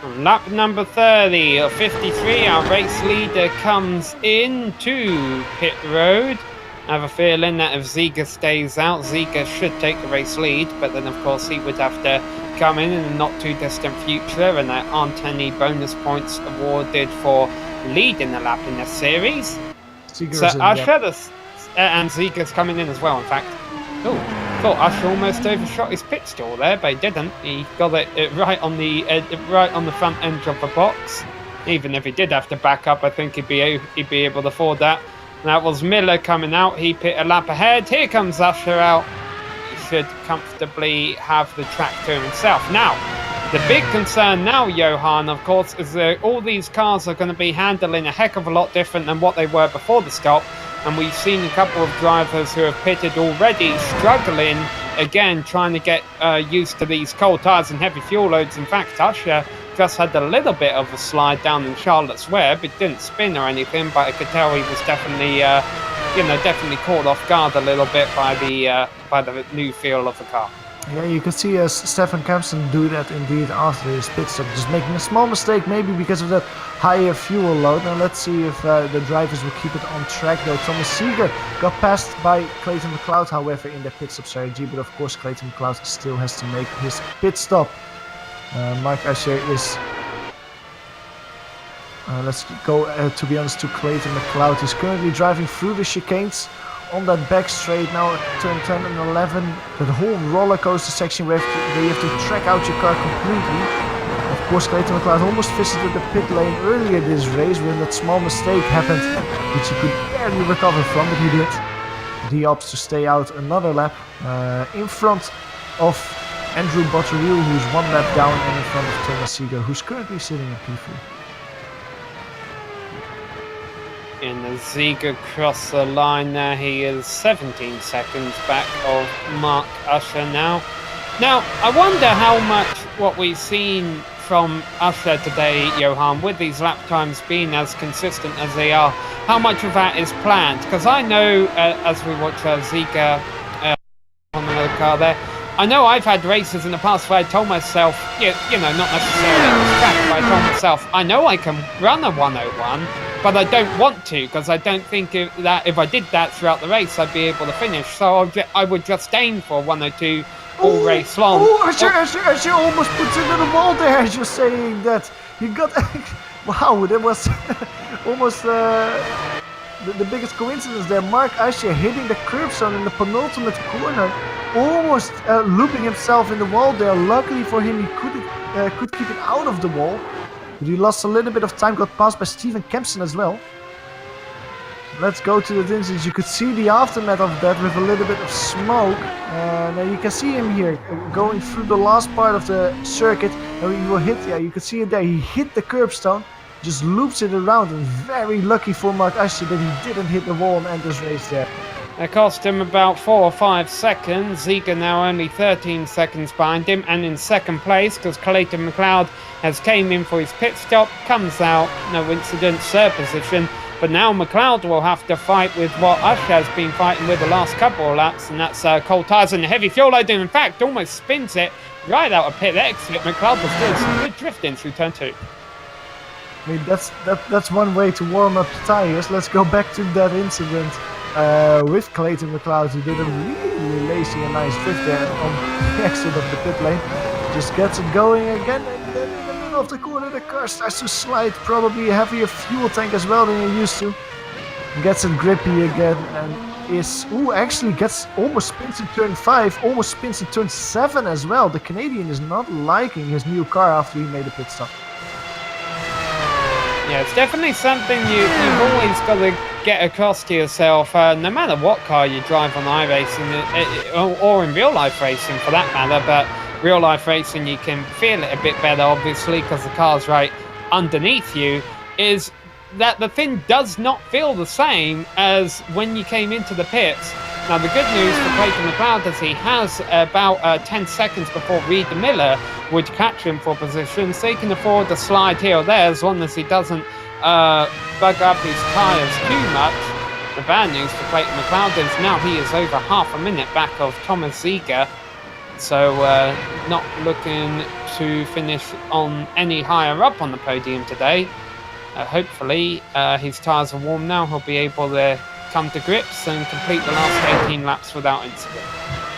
On lap number 30 of 53, our race leader comes into pit road. I have a feeling that if Ziga stays out, Ziga should take the race lead, but then of course he would have to come in the not too distant future, and there aren't any bonus points awarded for leading the lap in this series. Ziger's So in, Usher, and Ziga's coming in as well, in fact. Oh, thought Usher almost overshot his pit stall there, but he didn't. He got it right on the front edge of the box. Even if he did have to back up, I think he'd be able to afford that. And that was Miller coming out. He pit a lap ahead. Here comes Usher out. He should comfortably have the track to himself. Now, the big concern now, Johan, of course, is that all these cars are going to be handling a heck of a lot different than what they were before the stop. And we've seen a couple of drivers who have pitted already struggling, again, trying to get used to these cold tyres and heavy fuel loads. In fact, Usher just had a little bit of a slide down in Charlotte's Web. It didn't spin or anything, but I could tell he was definitely, definitely caught off guard a little bit by the new feel of the car. Yeah, you can see Stefan Kempson do that indeed after his pit stop, just making a small mistake maybe because of that higher fuel load. Now let's see if the drivers will keep it on track though. Thomas Seeger got passed by Clayton McLeod, however, in the pit stop strategy, but of course Clayton McLeod still has to make his pit stop. Mark Asher is... let's go, to be honest, to Clayton McLeod. He's currently driving through the chicanes on that back straight now, turn 10 and 11, that whole roller coaster section where you have to track out your car completely. Of course, Clayton McLeod almost visited the pit lane earlier this race when that small mistake happened, which he could barely recover from, but he did. But he opts to stay out another lap in front of Andrew Botterill, who's one lap down, and in front of Thomas Seeger, who's currently sitting in P3. In the Ziga cross the line there, he is 17 seconds back of Mark Usher now. Now, I wonder how much what we've seen from Usher today, Johan, with these lap times being as consistent as they are, how much of that is planned? Because I know, as we watch Ziga on another car there, I know I've had races in the past where I told myself, not necessarily on this track, but I told myself, I know I can run a 101, but I don't want to, because I don't think that if I did that throughout the race, I'd be able to finish. So I would just aim for 102 all race long. Usher almost puts it in the wall there as you're saying that. You got... wow, that was almost the biggest coincidence there. Mark Usher hitting the curb zone in the penultimate corner, almost looping himself in the wall there. Luckily for him, he could keep it out of the wall. But he lost a little bit of time, got passed by Stephen Kempson as well. Let's go to the distance. You could see the aftermath of that with a little bit of smoke. Now you can see him here going through the last part of the circuit. And he will hit, you could see it there. He hit the curbstone, just loops it around. And very lucky for Mark Asher that he didn't hit the wall and end his race there. It cost him about 4 or 5 seconds. Ziga now only 13 seconds behind him and in second place because Clayton McLeod has came in for his pit stop, comes out, no incident, third position. But now McLeod will have to fight with what Usher has been fighting with the last couple of laps, and that's cold tyres and heavy fuel load. In fact, almost spins it right out of pit exit. McLeod was doing some good drifting through turn 2. I mean, that's one way to warm up the tyres. Let's go back to that incident with Clayton McLeod, who did a really lazy and nice drift there on the exit of the pit lane. Just gets it going again, and then in the middle of the corner the car starts to slide, probably a heavier fuel tank as well than you're used to. Gets it grippy again and actually gets almost spins in turn 5, almost spins in turn 7 as well. The Canadian is not liking his new car after he made a pit stop. Yeah, it's definitely something you've always got to get across to yourself, no matter what car you drive on iRacing, or in real life racing for that matter, but real life racing you can feel it a bit better obviously because the car's right underneath you, is that the thing does not feel the same as when you came into the pits. Now, the good news for Clayton McLeod is he has about 10 seconds before Reid Miller would catch him for position, so he can afford to slide here or there as long as he doesn't bug up his tyres too much. The bad news for Clayton McLeod is now he is over half a minute back of Thomas Ziegler, so not looking to finish on any higher up on the podium today. Hopefully his tyres are warm now. He'll be able to come to grips and complete the last 18 laps without incident.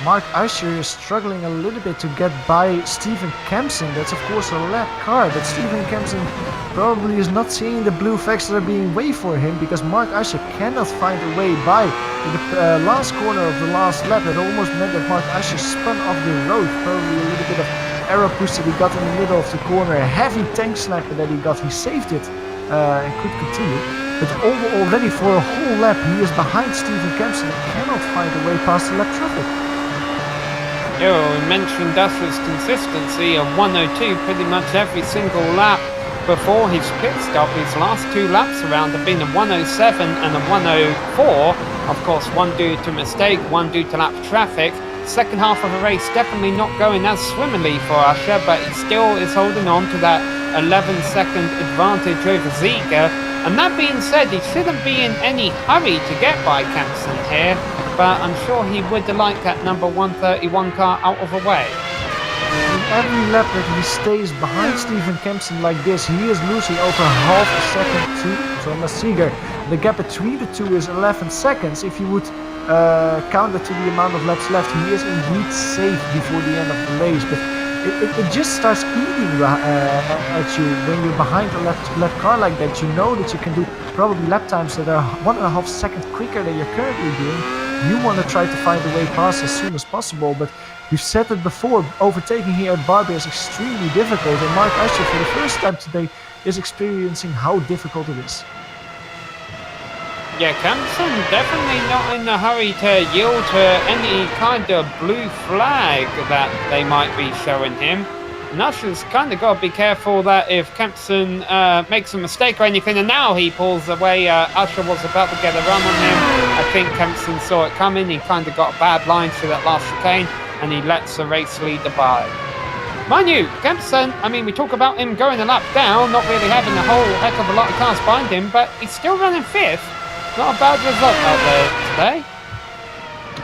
Mark Usher is struggling a little bit to get by Stephen Kempson. That's of course a lap car, but Stephen Kempson probably is not seeing the blue flags that are being waved for him, because Mark Usher cannot find a way by. In the last corner of the last lap, it almost meant that Mark Usher spun off the road. Probably a little bit of aero push that he got in the middle of the corner, a heavy tank slapper that he got. He saved it and could continue. But already for a whole lap, he is behind Stephen Kempson and cannot find a way past the lap traffic. We mentioned Usher's consistency of 102 pretty much every single lap before his pit stop. His last 2 laps around have been a 107 and a 104. Of course, one due to mistake, one due to lap traffic. Second half of the race definitely not going as swimmingly for Usher, but he still is holding on to that 11-second advantage over Ziegler. And that being said, he shouldn't be in any hurry to get by Kempson here, but I'm sure he would like that number 131 car out of the way. In every lap that he stays behind Stephen Kempson like this, he is losing over half a second to Thomas Ziegler. The gap between the two is 11 seconds. If you would count it to the amount of laps left, he is indeed safe before the end of the race. But it just starts eating at you when you're behind a lap car like that. You know that you can do probably lap times that are 1.5 seconds quicker than you're currently doing. You want to try to find a way past as soon as possible, but we've said it before, overtaking here at Barber is extremely difficult, and Mark Usher for the first time today is experiencing how difficult it is. Yeah, Kempson definitely not in a hurry to yield to any kind of blue flag that they might be showing him. And Usher's kind of got to be careful that if Kempson makes a mistake or anything, and now he pulls away, Usher was about to get a run on him. I think Kempson saw it coming. He kind of got a bad line through that last chicane, and he lets the race leader by. Mind you, Kempson, I mean, we talk about him going a lap down, not really having a whole heck of a lot of cars behind him, but he's still running 5th. Not a bad result out there today.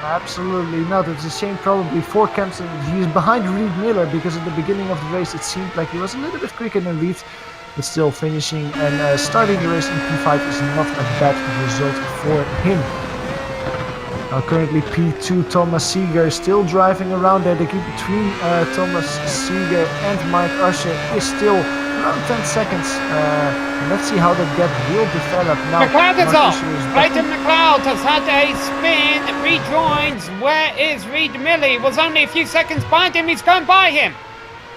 Absolutely not. It's a shame probably for Kempson. He's behind Reid Miller because at the beginning of the race it seemed like he was a little bit quicker than Reid, but still finishing and starting the race in P5 is not a bad result for him. Currently P2, Thomas Ziegler still driving around there. The gap between Thomas Ziegler and Mark Usher is still around 10 seconds. Let's see how that gap will develop. Now, McLeod is off. Clayton McLeod has had a spin, rejoins. Where is Reid Miller? He was only a few seconds behind him. He's going by him.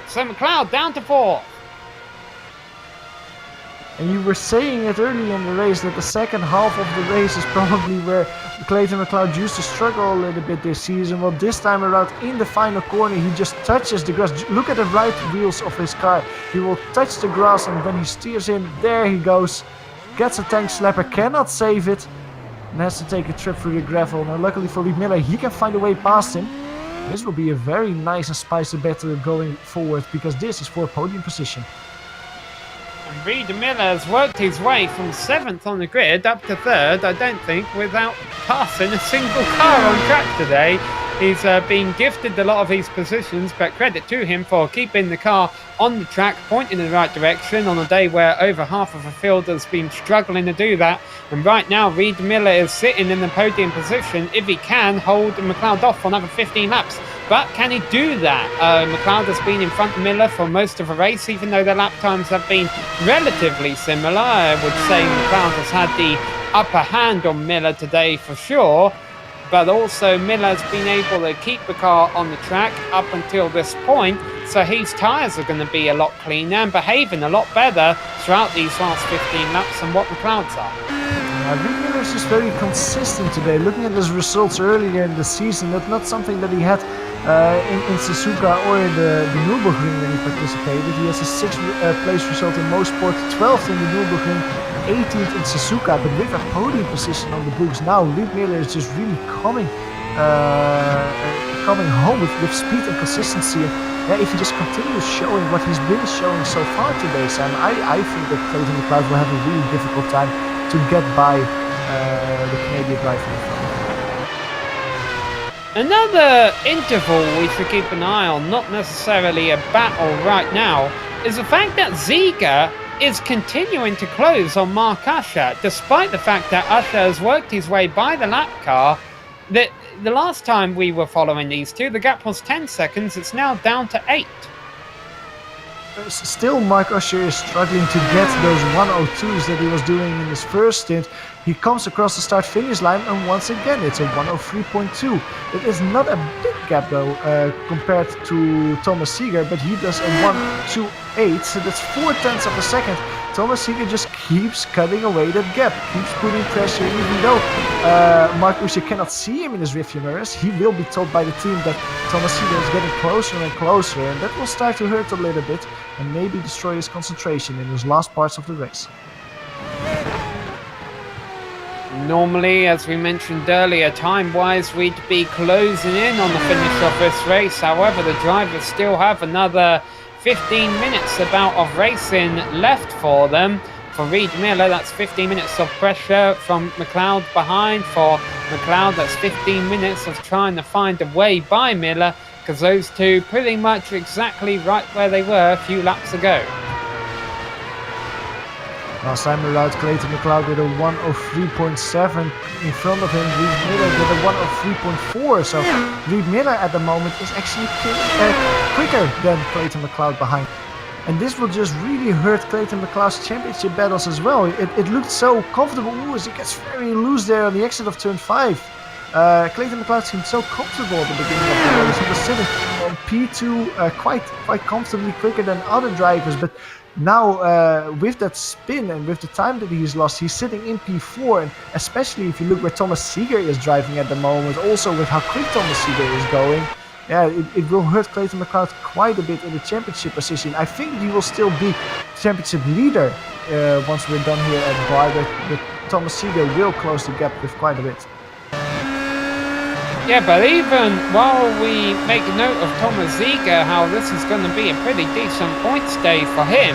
So McLeod down to 4th. And you were saying it early in the race that the second half of the race is probably where Clayton McLeod used to struggle a little bit this season. Well, this time around in the final corner, he just touches the grass. Look at the right wheels of his car. He will touch the grass, and when he steers in, there he goes. Gets a tank slapper, cannot save it, and has to take a trip through the gravel. Now, luckily for Reid Miller, he can find a way past him. This will be a very nice and spicy battle going forward, because this is for podium position. And Reid Miller has worked his way from 7th on the grid up to 3rd, I don't think, without passing a single car on track today. He's been gifted a lot of these positions, but credit to him for keeping the car on the track, pointing in the right direction on a day where over half of the field has been struggling to do that. And right now, Reid Miller is sitting in the podium position if he can hold McLeod off for another 15 laps. But can he do that? McLeod has been in front of Miller for most of the race, even though their lap times have been relatively similar. I would say McLeod has had the upper hand on Miller today for sure. But also Miller has been able to keep the car on the track up until this point, so his tyres are going to be a lot cleaner and behaving a lot better throughout these last 15 laps than what McLeod's are. Reid Miller was just very consistent today. Looking at his results earlier in the season, that's not something that he had in Suzuka or in the Nürburgring when he participated. He has a 6th place result in Motorsports, 12th in the Nürburgring, 18th in Suzuka, but with a podium position on the books now, Ried Miller is just really coming home with speed and consistency. And if he just continues showing what he's been showing so far today, Sam, I think that Clayton McLeod will have a really difficult time to get by the Canadian driver in front. Another interval we should keep an eye on, not necessarily a battle right now, is the fact that Ziege is continuing to close on Mark Usher, despite the fact that Usher has worked his way by the lap car. The last time we were following these two, the gap was 10 seconds, it's now down to 8. Still, Mark Usher is struggling to get those 102s that he was doing in his first stint. He comes across the start-finish line, and once again, it's a 103.2. It is not a big gap, though, compared to Thomas Ziege, but he does a 128, so that's 0.4 of a second. Thomas Ziege just keeps cutting away that gap, keeps putting pressure, even though Mark Usher cannot see him in his rearview mirrors. He will be told by the team that Thomas Ziege is getting closer and closer, and that will start to hurt a little bit and maybe destroy his concentration in his last parts of the race. Normally, as we mentioned earlier, time-wise, we'd be closing in on the finish of this race. However, the drivers still have another 15 minutes about of racing left for them. For Ried Miller, that's 15 minutes of pressure from McLeod behind. For McLeod, that's 15 minutes of trying to find a way by Miller, because those two pretty much exactly right where they were a few laps ago. Last time around, Clayton McLeod with a 103.7 in front of him. Ried Miller with a 103.4. So Ried Miller at the moment is actually quicker than Clayton McLeod behind. And this will just really hurt Clayton McLeod's championship battles as well. It looked so comfortable. Ooh, as he gets very loose there on the exit of turn 5. Clayton McLeod seemed so comfortable at the beginning of the race. He was sitting on P2 quite comfortably, quicker than other drivers. But now, with that spin and with the time that he's lost, he's sitting in P4. And especially if you look where Thomas Ziege is driving at the moment, also with how quick Thomas Ziege is going, yeah, it will hurt Clayton McLeod quite a bit in the championship position. I think he will still be championship leader once we're done here at Barber, but Thomas Ziege will close the gap with quite a bit. Yeah, but even while we make note of Thomas Ziege, how this is going to be a pretty decent points day for him,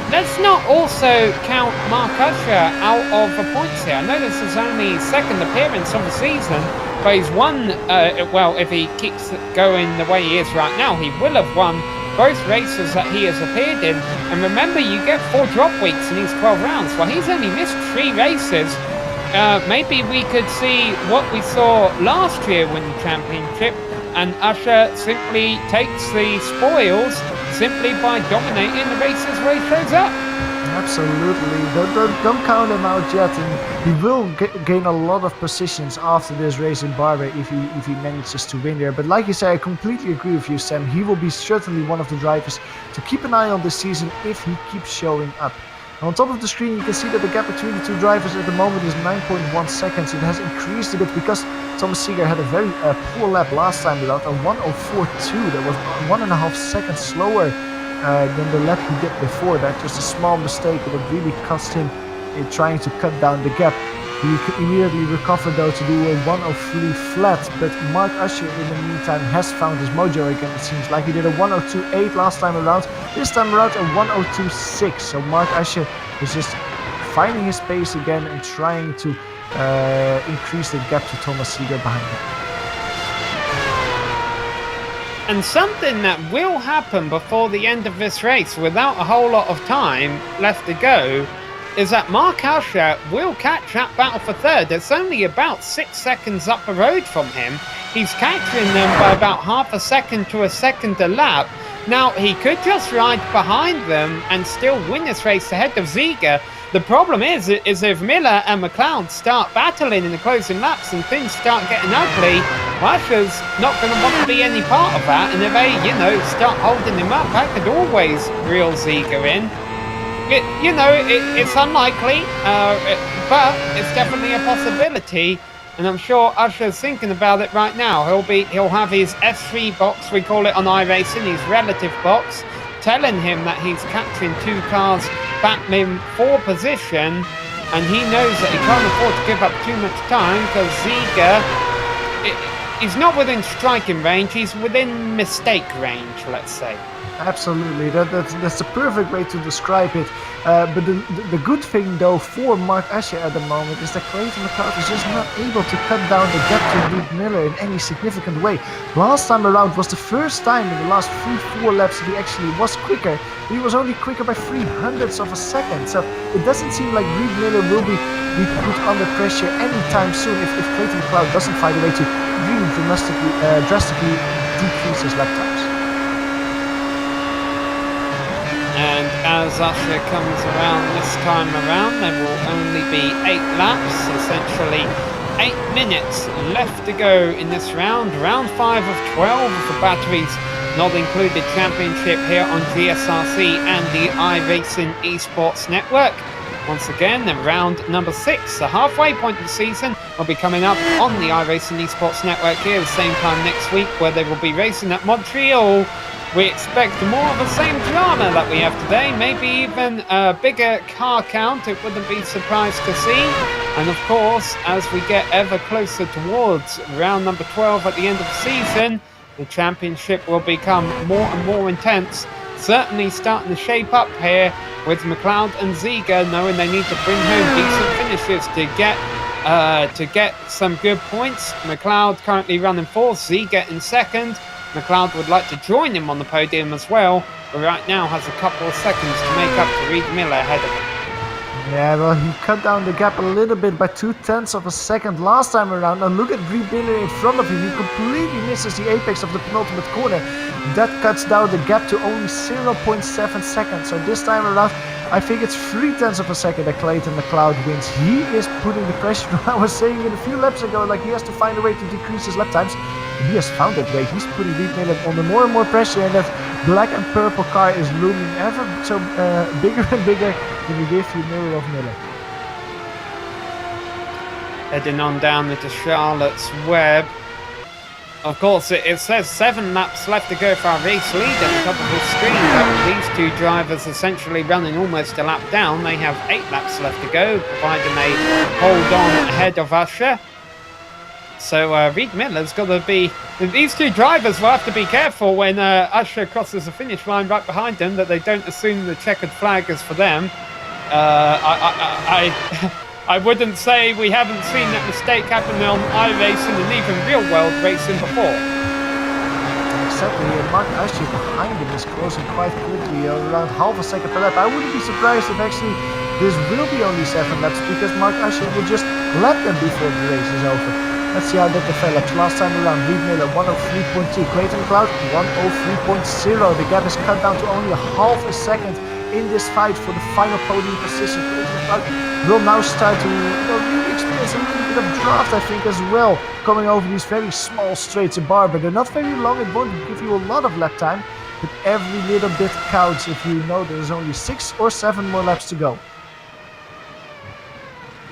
let's not also count Mark Usher out of the points here. I know this is only his second appearance of the season, but he's won, well, if he keeps going the way he is right now, he will have won both races that he has appeared in. And remember, you get 4 drop weeks in these 12 rounds. Well, he's only missed 3 races. Maybe we could see what we saw last year when the championship, and Usher simply takes the spoils simply by dominating the races where he shows up. Absolutely, don't count him out yet, and he will gain a lot of positions after this race in Barber if he manages to win there. But like you say, I completely agree with you, Sam. He will be certainly one of the drivers to keep an eye on this season if he keeps showing up. On top of the screen, you can see that the gap between the two drivers at the moment is 9.1 seconds. It has increased a bit because Thomas Ziege had a very poor lap last time without a 104.2. That was 1.5 seconds slower than the lap he did before that. Just a small mistake, but it really cost him in trying to cut down the gap. He immediately recovered though to do a 103 flat, but Mark Usher in the meantime has found his mojo again. It seems like he did a 102.8 last time around. This time around a 102.6. So Mark Usher is just finding his pace again and trying to increase the gap to Thomas Ziege behind him. And something that will happen before the end of this race, without a whole lot of time left to go, is that Mark Usher will catch that battle for third. It's only about 6 seconds up the road from him. He's catching them by about half a second to a second a lap. Now, he could just ride behind them and still win this race ahead of Ziege. The problem is if Miller and McLeod start battling in the closing laps and things start getting ugly, Usher's not going to want to be any part of that. And if they, start holding him up, that could always reel Ziege in. It's unlikely. but it's definitely a possibility. And I'm sure Usher's thinking about it right now. He'll have his S3 box, we call it on iRacing, his relative box, telling him that he's capturing 2 cars battling for position, and he knows that he can't afford to give up too much time because Ziga, he's not within striking range, he's within mistake range, let's say. Absolutely, that's the perfect way to describe it. But the good thing though for Mark Asher at the moment is that Clayton McLeod is just not able to cut down the gap to Reed Miller in any significant way. Last time around was the first time in the last 3-4 laps that he actually was quicker. He was only quicker by 0.03 of a second, so it doesn't seem like Reed Miller will be put under pressure anytime soon if Clayton McLeod doesn't find a way to really drastically decrease his lap times. And as Usher comes around this time around, there will only be 8 laps, essentially 8 minutes left to go in this round. Round 5 of 12 of the batteries not included championship here on GSRC and the iRacing Esports Network. Once again, round number 6, the halfway point of the season, will be coming up on the iRacing Esports Network here the same time next week, where they will be racing at Montreal. We expect more of the same drama that we have today, maybe even a bigger car count, it wouldn't be surprised to see. And of course, as we get ever closer towards round number 12 at the end of the season, the championship will become more and more intense. Certainly starting to shape up here with McLeod and Ziga knowing they need to bring home decent finishes to get some good points. McLeod currently running 4th, Ziga in 2nd. McLeod would like to join him on the podium as well, but right now has a couple of seconds to make up to Reed Miller ahead of him. Yeah, well, he cut down the gap a little bit by 0.2 of a second last time around. Now look at Reed Miller in front of him. He completely misses the apex of the penultimate corner. That cuts down the gap to only 0.7 seconds. So this time around, I think it's 0.3 of a second that Clayton McLeod wins. He is putting the pressure. I was saying it a few laps ago, like he has to find a way to decrease his lap times. He has found that way. He's putting Reed Miller under more and more pressure, and that black and purple car is looming ever so bigger and bigger in the rearview mirror of Miller. Heading on down into Charlotte's Web. Of course, it says 7 laps left to go for our race lead at the top of the screen, but these 2 drivers essentially running almost a lap down. They have 8 laps left to go, providing they hold on ahead of Usher. So Reed Miller's got to be... These 2 drivers will have to be careful when Usher crosses the finish line right behind them, that they don't assume the checkered flag is for them. I wouldn't say we haven't seen that mistake happen on iRacing and even real-world racing before. Exactly, and Mark Asher behind him is closing quite quickly, around half a second per lap. I wouldn't be surprised if actually this will be only 7 laps, because Mark Asher will just lap them before the race is over. Let's see how that develops. Last time around, Reed Miller 103.2, Clayton McLeod 103.0. The gap is cut down to only half a second in this fight for the final podium position. Clayton McLeod will now start to really experience a little bit of draft, I think, as well, coming over these very small straights in Barber. They're not very long, it won't give you a lot of lap time, but every little bit counts if you know there's only 6 or 7 more laps to go.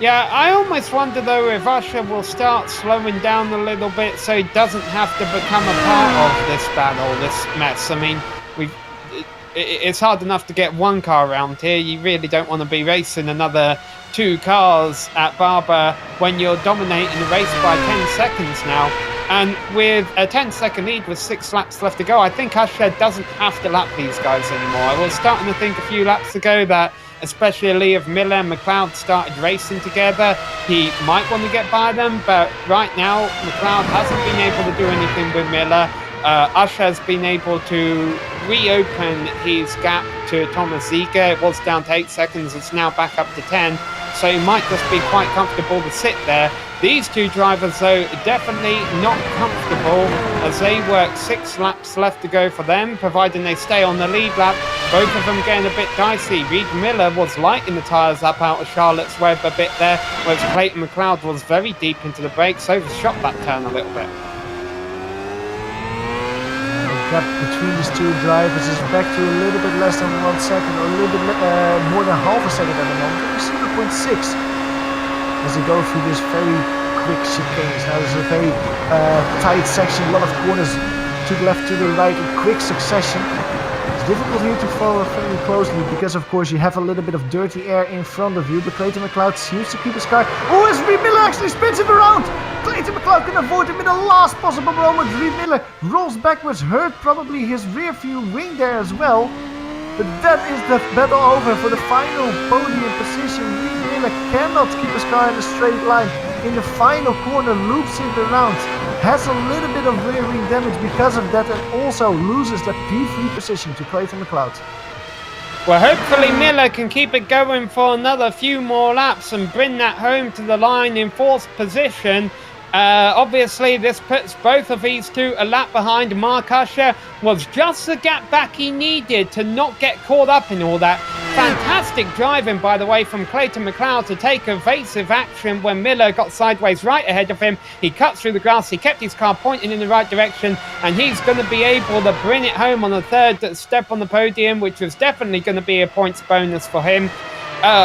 Yeah, I almost wonder though if Usher will start slowing down a little bit so he doesn't have to become a part of this battle, this mess. I mean, it's hard enough to get 1 car around here. You really don't want to be racing another 2 cars at Barber when you're dominating the race by 10 seconds now. And with a 10-second lead with 6 laps left to go, I think Usher doesn't have to lap these guys anymore. I was starting to think a few laps ago that, especially if Miller and McLeod started racing together, he might want to get by them, but right now McLeod hasn't been able to do anything with Miller. Usher has been able to reopen his gap to Thomas Ziga. It was down to 8 seconds, it's now back up to 10, so he might just be quite comfortable to sit there. These 2 drivers though, definitely not comfortable as they work 6 laps left to go for them, providing they stay on the lead lap. Both of them getting a bit dicey. Reed Miller was lighting the tyres up out of Charlotte's Web a bit there, whereas Clayton McLeod was very deep into the brakes, overshot that turn a little bit. The gap between these 2 drivers is back to a little bit less than 1 second, or a little bit more than half a second at the moment, 0.6. as they go through this very quick chicanes. Now it's a very tight section, a lot of corners to the left, to the right in quick succession. It's difficult here to follow very closely because of course you have a little bit of dirty air in front of you, but Clayton McLeod seems to keep his car. Oh, as Reed Miller actually spins him around! Clayton McLeod can avoid him in the last possible moment. Reed Miller rolls backwards, hurt probably his rear view wing there as well. But that is the battle over for the final podium position. Reed Miller cannot keep his car in a straight line. In the final corner, loops it around, has a little bit of rear wing damage because of that, and also loses the P3 position to Clayton McLeod. Well, hopefully Miller can keep it going for another few more laps and bring that home to the line in 4th position. Obviously, this puts both of these two a lap behind. Mark Usher was just the gap back he needed to not get caught up in all that. Fantastic driving, by the way, from Clayton McLeod to take evasive action when Miller got sideways right ahead of him. He cut through the grass, he kept his car pointing in the right direction, and he's going to be able to bring it home on the 3rd step on the podium, which was definitely going to be a points bonus for him.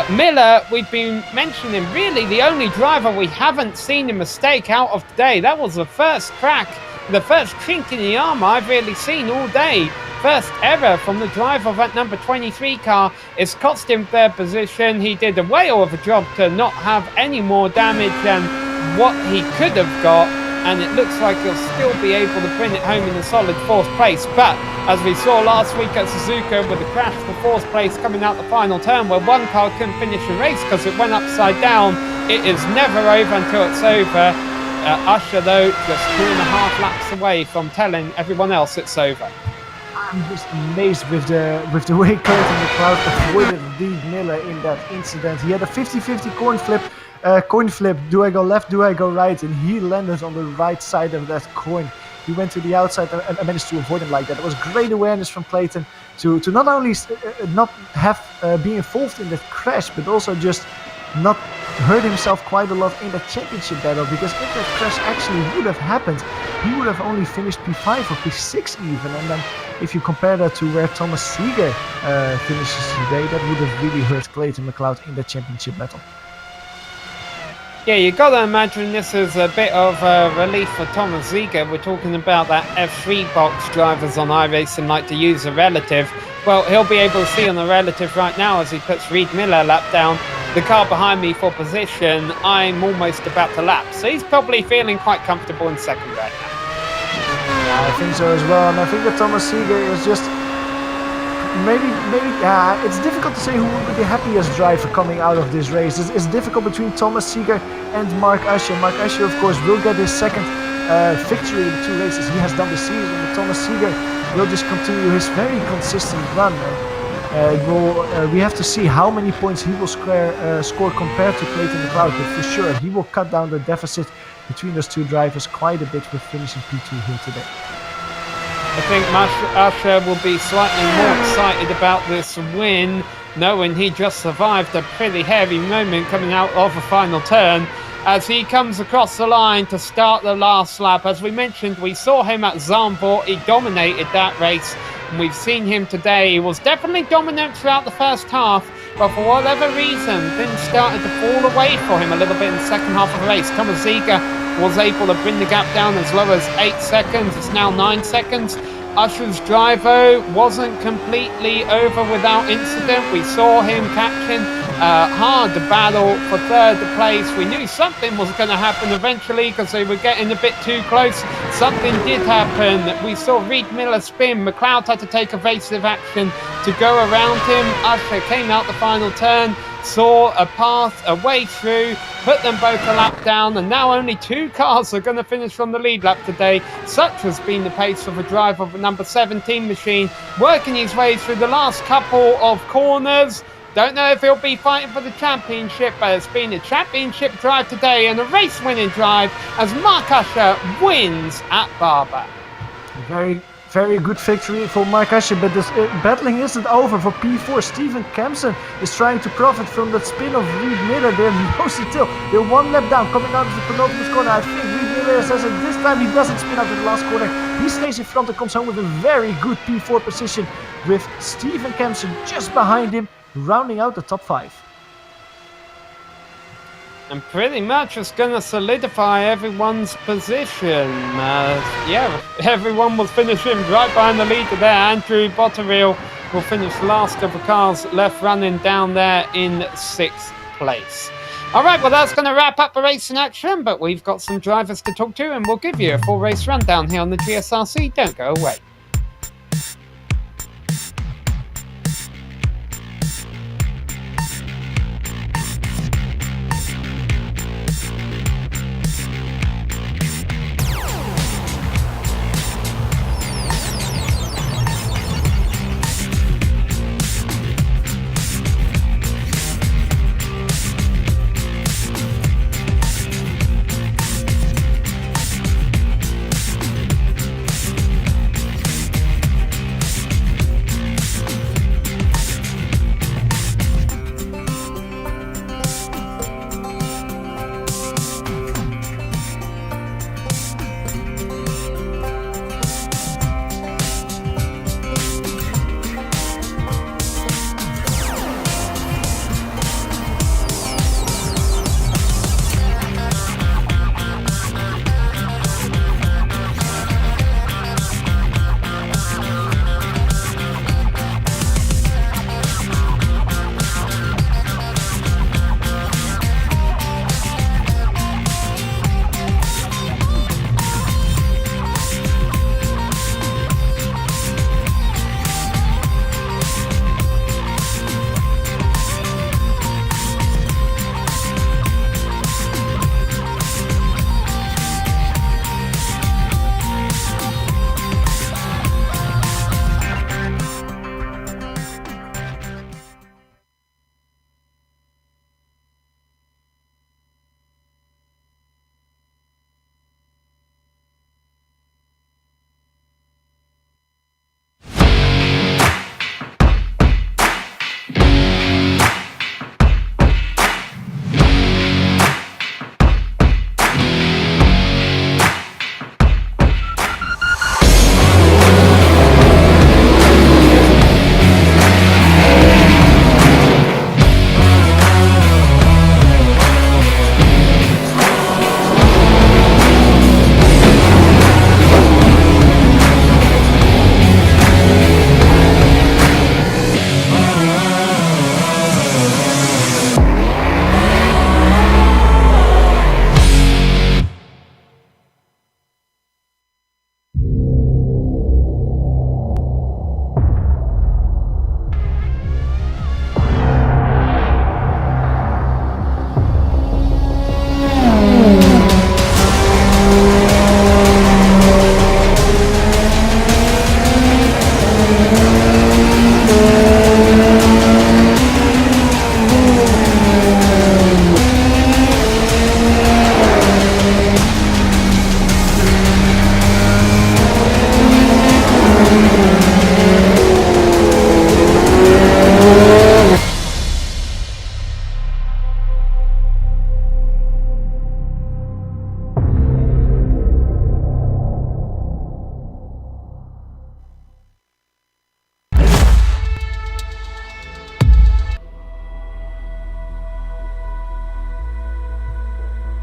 Miller, we've been mentioning, really the only driver we haven't seen a mistake out of today. That was the first crack, the first chink in the armour I've really seen all day. First error from the driver of that number 23 car. It's cost him 3rd position. He did a whale of a job to not have any more damage than what he could have got, and it looks like he'll still be able to bring it home in a solid 4th place. But as we saw last week at Suzuka with the crash for 4th place coming out the final turn where one car couldn't finish a race because it went upside down, it is never over until it's over. Usher, though, just 2.5 laps away from telling everyone else it's over. I'm just amazed with the way Clayton McLeod avoided Reed Miller in that incident. He had a 50-50 coin flip. Do I go left? Do I go right? And he landed on the right side of that coin. He went to the outside and managed to avoid him like that. It was great awareness from Clayton to not only not have be involved in that crash, but also just not hurt himself quite a lot in the championship battle, because if that crash actually would have happened, he would have only finished P5 or P6 even. And then if you compare that to where Thomas Seeger finishes today, that would have really hurt Clayton McLeod in the championship battle. Yeah, you got to imagine this is a bit of relief for Thomas Seeger. We're talking about that F3 box drivers on iRacing like to use a relative. Well, he'll be able to see on the relative right now as he puts Reed Miller lap down. The car behind me for position, I'm almost about to lap. So he's probably feeling quite comfortable in 2nd right now. Yeah, I think so as well. And I think that Thomas Seeger is just maybe it's difficult to say who will be the happiest driver coming out of this race. It's difficult between Thomas Seeger and Mark Usher. Mark Usher, of course, will get his 2nd victory in 2 races he has done this season. But Thomas Seeger will just continue his very consistent run. We have to see how many points he will score compared to Clayton McLeod, but for sure he will cut down the deficit between those two drivers quite a bit with finishing P2 here today. I think Usher will be slightly more excited about this win, knowing he just survived a pretty heavy moment coming out of the final turn. As he comes across the line to start the last lap. As we mentioned, we saw him at Zandvoort. He dominated that race, and we've seen him today. He was definitely dominant throughout the first half, but for whatever reason, things started to fall away for him a little bit in the 2nd half of the race. Thomas Seeger was able to bring the gap down as low as 8 seconds. It's now 9 seconds. Usher's drive wasn't completely over without incident. We saw him catching hard battle for 3rd place. We knew something was going to happen eventually because they were getting a bit too close. Something did happen. We saw Reed Miller spin. McLeod had to take evasive action to go around him. Usher came out the final turn, saw a path, a way through, put them both a lap down, and now only 2 cars are going to finish from the lead lap today. Such has been the pace of a driver of the number 17 machine, working his way through the last couple of corners. Don't know if he'll be fighting for the championship, but it's been a championship drive today and a race-winning drive as Mark Usher wins at Barber. Very good victory for Mark Usher, but this battling isn't over for P4. Steven Kempson is trying to profit from that spin of Reed Miller. They're mostly still. They're 1 lap down, coming out of the penultimate corner. I think Reed Miller says that this time he doesn't spin out in the last corner. He stays in front and comes home with a very good P4 position, with Steven Kempson just behind him, rounding out the top 5. And pretty much it's going to solidify everyone's position. Everyone was finishing right behind the leader there. Andrew Botterill will finish last of the cars left running down there in 6th place. All right, well, that's going to wrap up the racing action, but we've got some drivers to talk to, and we'll give you a full race rundown here on the GSRC. Don't go away.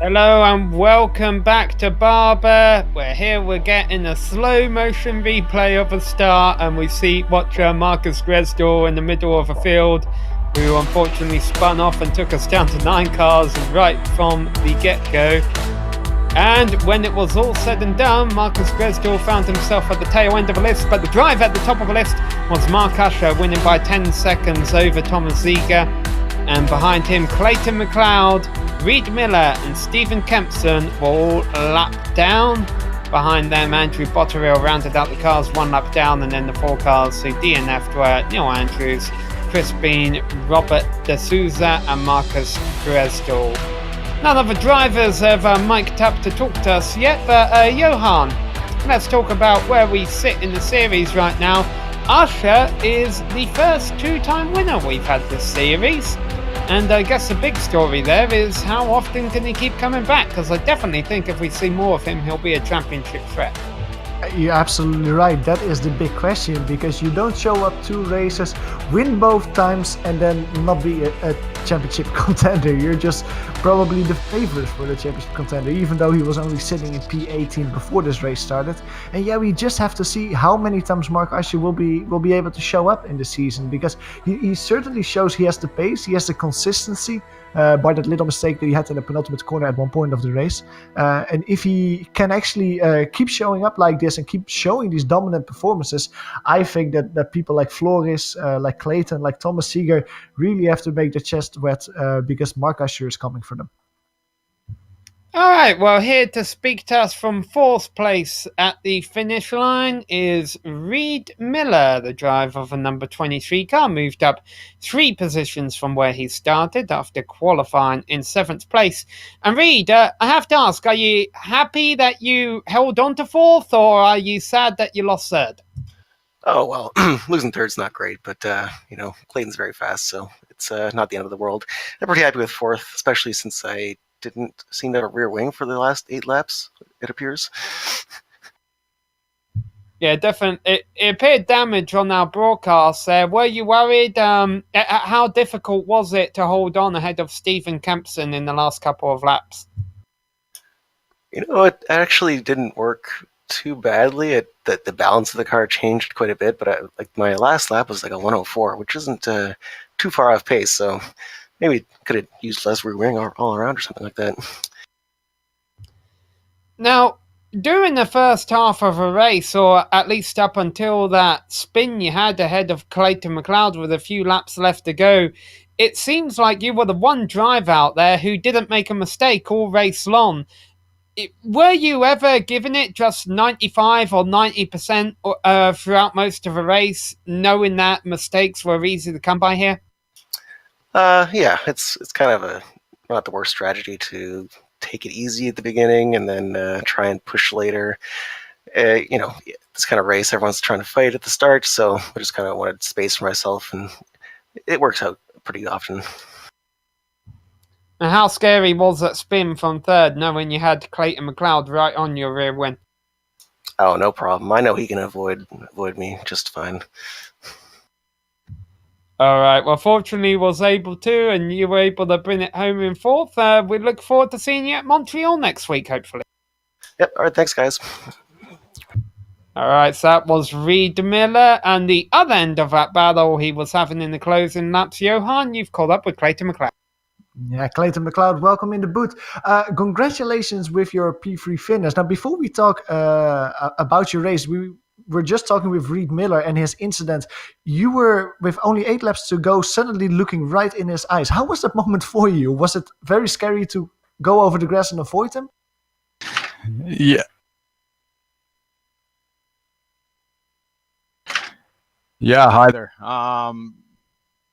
Hello and welcome back to Barber. We're getting a slow motion replay of the start, and we watch Marcus Gresdal in the middle of the field, who unfortunately spun off and took us down to 9 cars right from the get-go. And when it was all said and done, Marcus Gresdal found himself at the tail end of the list, but the driver at the top of the list was Mark Usher, winning by 10 seconds over Thomas Ziegler. And behind him, Clayton McLeod, Reed Miller and Stephen Kempson were all lapped down. Behind them, Andrew Botterill rounded out the cars 1 lap down, and then the 4 cars who DNF'd were Neil Andrews, Chris Bean, Robert D'Souza and Marcus Gresdal. None of the drivers have mic'd up to talk to us yet, but Johan, let's talk about where we sit in the series right now. Usher is the first 2-time winner we've had this series. And I guess the big story there is how often can he keep coming back? Because I definitely think if we see more of him, he'll be a championship threat. You're absolutely right. That is the big question, because you don't show up 2 races, win both times, and then not be a championship contender. You're just probably the favorite for the championship contender, even though he was only sitting in P18 before this race started. And yeah, we just have to see how many times Mark Usher will be able to show up in the season, because he certainly shows he has the pace, he has the consistency. By that little mistake that he had in the penultimate corner at one point of the race. And if he can actually keep showing up like this and keep showing these dominant performances, I think that people like Floris, like Clayton, like Thomas Seeger really have to make their chest wet because Mark Usher is coming for them. All right, well, here to speak to us from fourth place at the finish line is Reed Miller, the driver of a number 23 car, moved up 3 positions from where he started after qualifying in 7th place. And Reed, I have to ask, are you happy that you held on to 4th, or are you sad that you lost 3rd? Oh, well, losing 3rd's not great, but, Clayton's very fast, so it's not the end of the world. I'm pretty happy with 4th, especially since I didn't seem to have a rear wing for the last 8 laps, it appears. Yeah, definitely. It appeared damage on our broadcast there. Were you worried? How difficult was it to hold on ahead of Stephen Kempson in the last couple of laps? It actually didn't work too badly. The balance of the car changed quite a bit, but my last lap was like a 104, which isn't too far off pace, so maybe could have used less rear wing all around or something like that. Now, during the first half of a race, or at least up until that spin you had ahead of Clayton McLeod with a few laps left to go, it seems like you were the one driver out there who didn't make a mistake all race long. Were you ever giving it just 95 or 90% throughout most of a race, knowing that mistakes were easy to come by here? Yeah, it's kind of not the worst strategy to take it easy at the beginning and then try and push later. This kind of race, everyone's trying to fight at the start, so I just kind of wanted space for myself, and it works out pretty often. And how scary was that spin from 3rd, knowing you had Clayton McLeod right on your rear wing? Oh, no problem. I know he can avoid me just fine. All right. Well, fortunately, he was able to, and you were able to bring it home in 4th. We look forward to seeing you at Montreal next week, hopefully. Yep. All right. Thanks, guys. All right. So that was Reed Miller, and the other end of that battle he was having in the closing laps. Johan, you've caught up with Clayton McLeod. Yeah, Clayton McLeod, welcome in the booth. Congratulations with your P3 finish. Now, before we talk about your race, we're just talking with Reed Miller and his incident. You were, with only 8 laps to go, suddenly looking right in his eyes. How was that moment for you? Was it very scary to go over the grass and avoid him? Yeah. Yeah, hi there.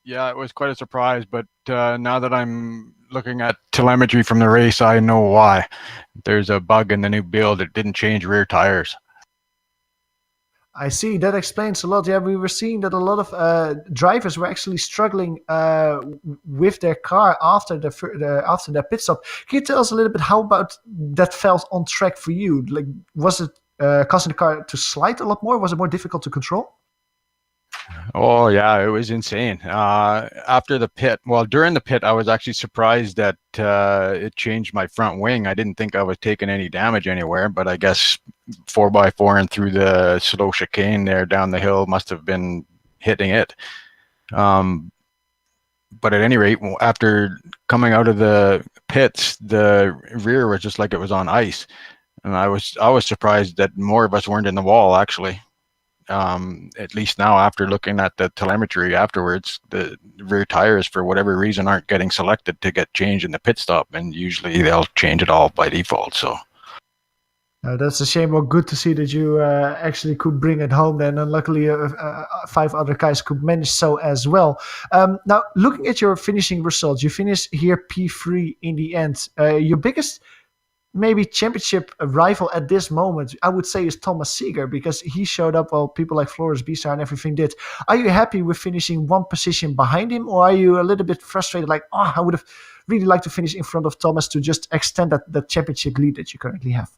Yeah, it was quite a surprise, but now that I'm looking at telemetry from the race, I know why. There's a bug in the new build. It didn't change rear tires. I see. That explains a lot. Yeah, we were seeing that a lot of drivers were actually struggling with their car after their pit stop. Can you tell us a little bit how about that felt on track for you? Like, was it causing the car to slide a lot more? Was it more difficult to control? Oh yeah, it was insane. After the pit, during the pit, I was actually surprised that it changed my front wing. I didn't think I was taking any damage anywhere, but I guess 4x4 and through the slow chicane there down the hill must have been hitting it. But at any rate, after coming out of the pits, the rear was just like it was on ice, and I was surprised that more of us weren't in the wall actually. At least now, after looking at the telemetry afterwards, the rear tires, for whatever reason, aren't getting selected to get changed in the pit stop, and usually they'll change it all by default. So that's a shame. Well, good to see that you actually could bring it home then, and luckily 5 other guys could manage so as well. Now, looking at your finishing results, you finished here P3 in the end. Your biggest maybe championship rival at this moment, I would say, is Thomas Seeger, because he showed up while people like Floris Bisar and everything did. Are you happy with finishing 1 position behind him, or are you a little bit frustrated, like, I would have really liked to finish in front of Thomas to just extend that championship lead that you currently have?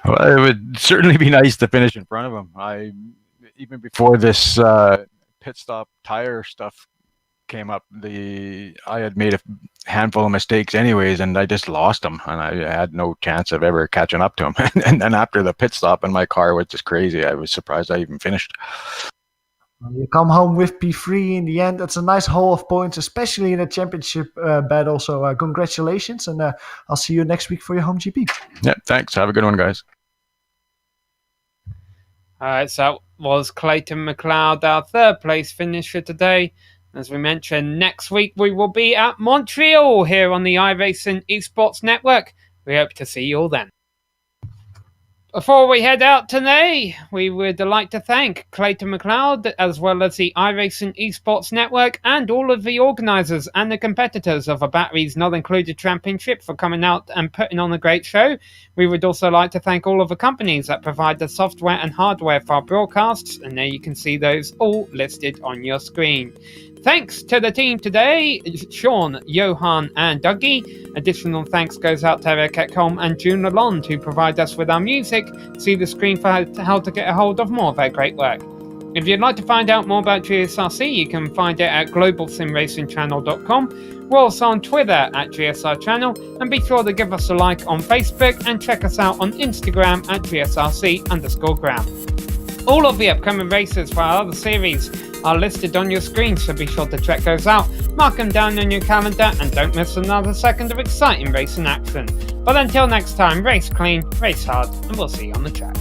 Well, it would certainly be nice to finish in front of him. Even before this pit stop tire stuff came up, I had made a handful of mistakes anyways, and I just lost them, and I had no chance of ever catching up to him. And then after the pit stop, and my car was just crazy. I was surprised I even finished. You come home with P3 in the end. That's a nice haul of points, especially in a championship battle. So congratulations, and I'll see you next week for your home GP. Yeah, thanks. Have a good one, guys. Alright, so that was Clayton McLeod, our third place finisher today. As we mentioned, next week we will be at Montreal here on the iRacing Esports Network. We hope to see you all then. Before we head out today, we would like to thank Clayton McLeod, as well as the iRacing Esports Network, and all of the organisers and the competitors of a Batteries Not Included Championship for coming out and putting on a great show. We would also like to thank all of the companies that provide the software and hardware for our broadcasts, and there you can see those all listed on your screen. Thanks to the team today, Sean, Johan and Dougie. Additional thanks goes out to Eric Ekholm and June Lalonde, who provide us with our music. See the screen for how to get a hold of more of their great work. If you'd like to find out more about GSRC, you can find it at globalsimracingchannel.com. We're also on Twitter at GSR Channel, and be sure to give us a like on Facebook and check us out on Instagram at GSRC_ground. All of the upcoming races for our other series are listed on your screen, so be sure to check those out, mark them down on your calendar, and don't miss another second of exciting racing action. But until next time, race clean, race hard, and we'll see you on the track.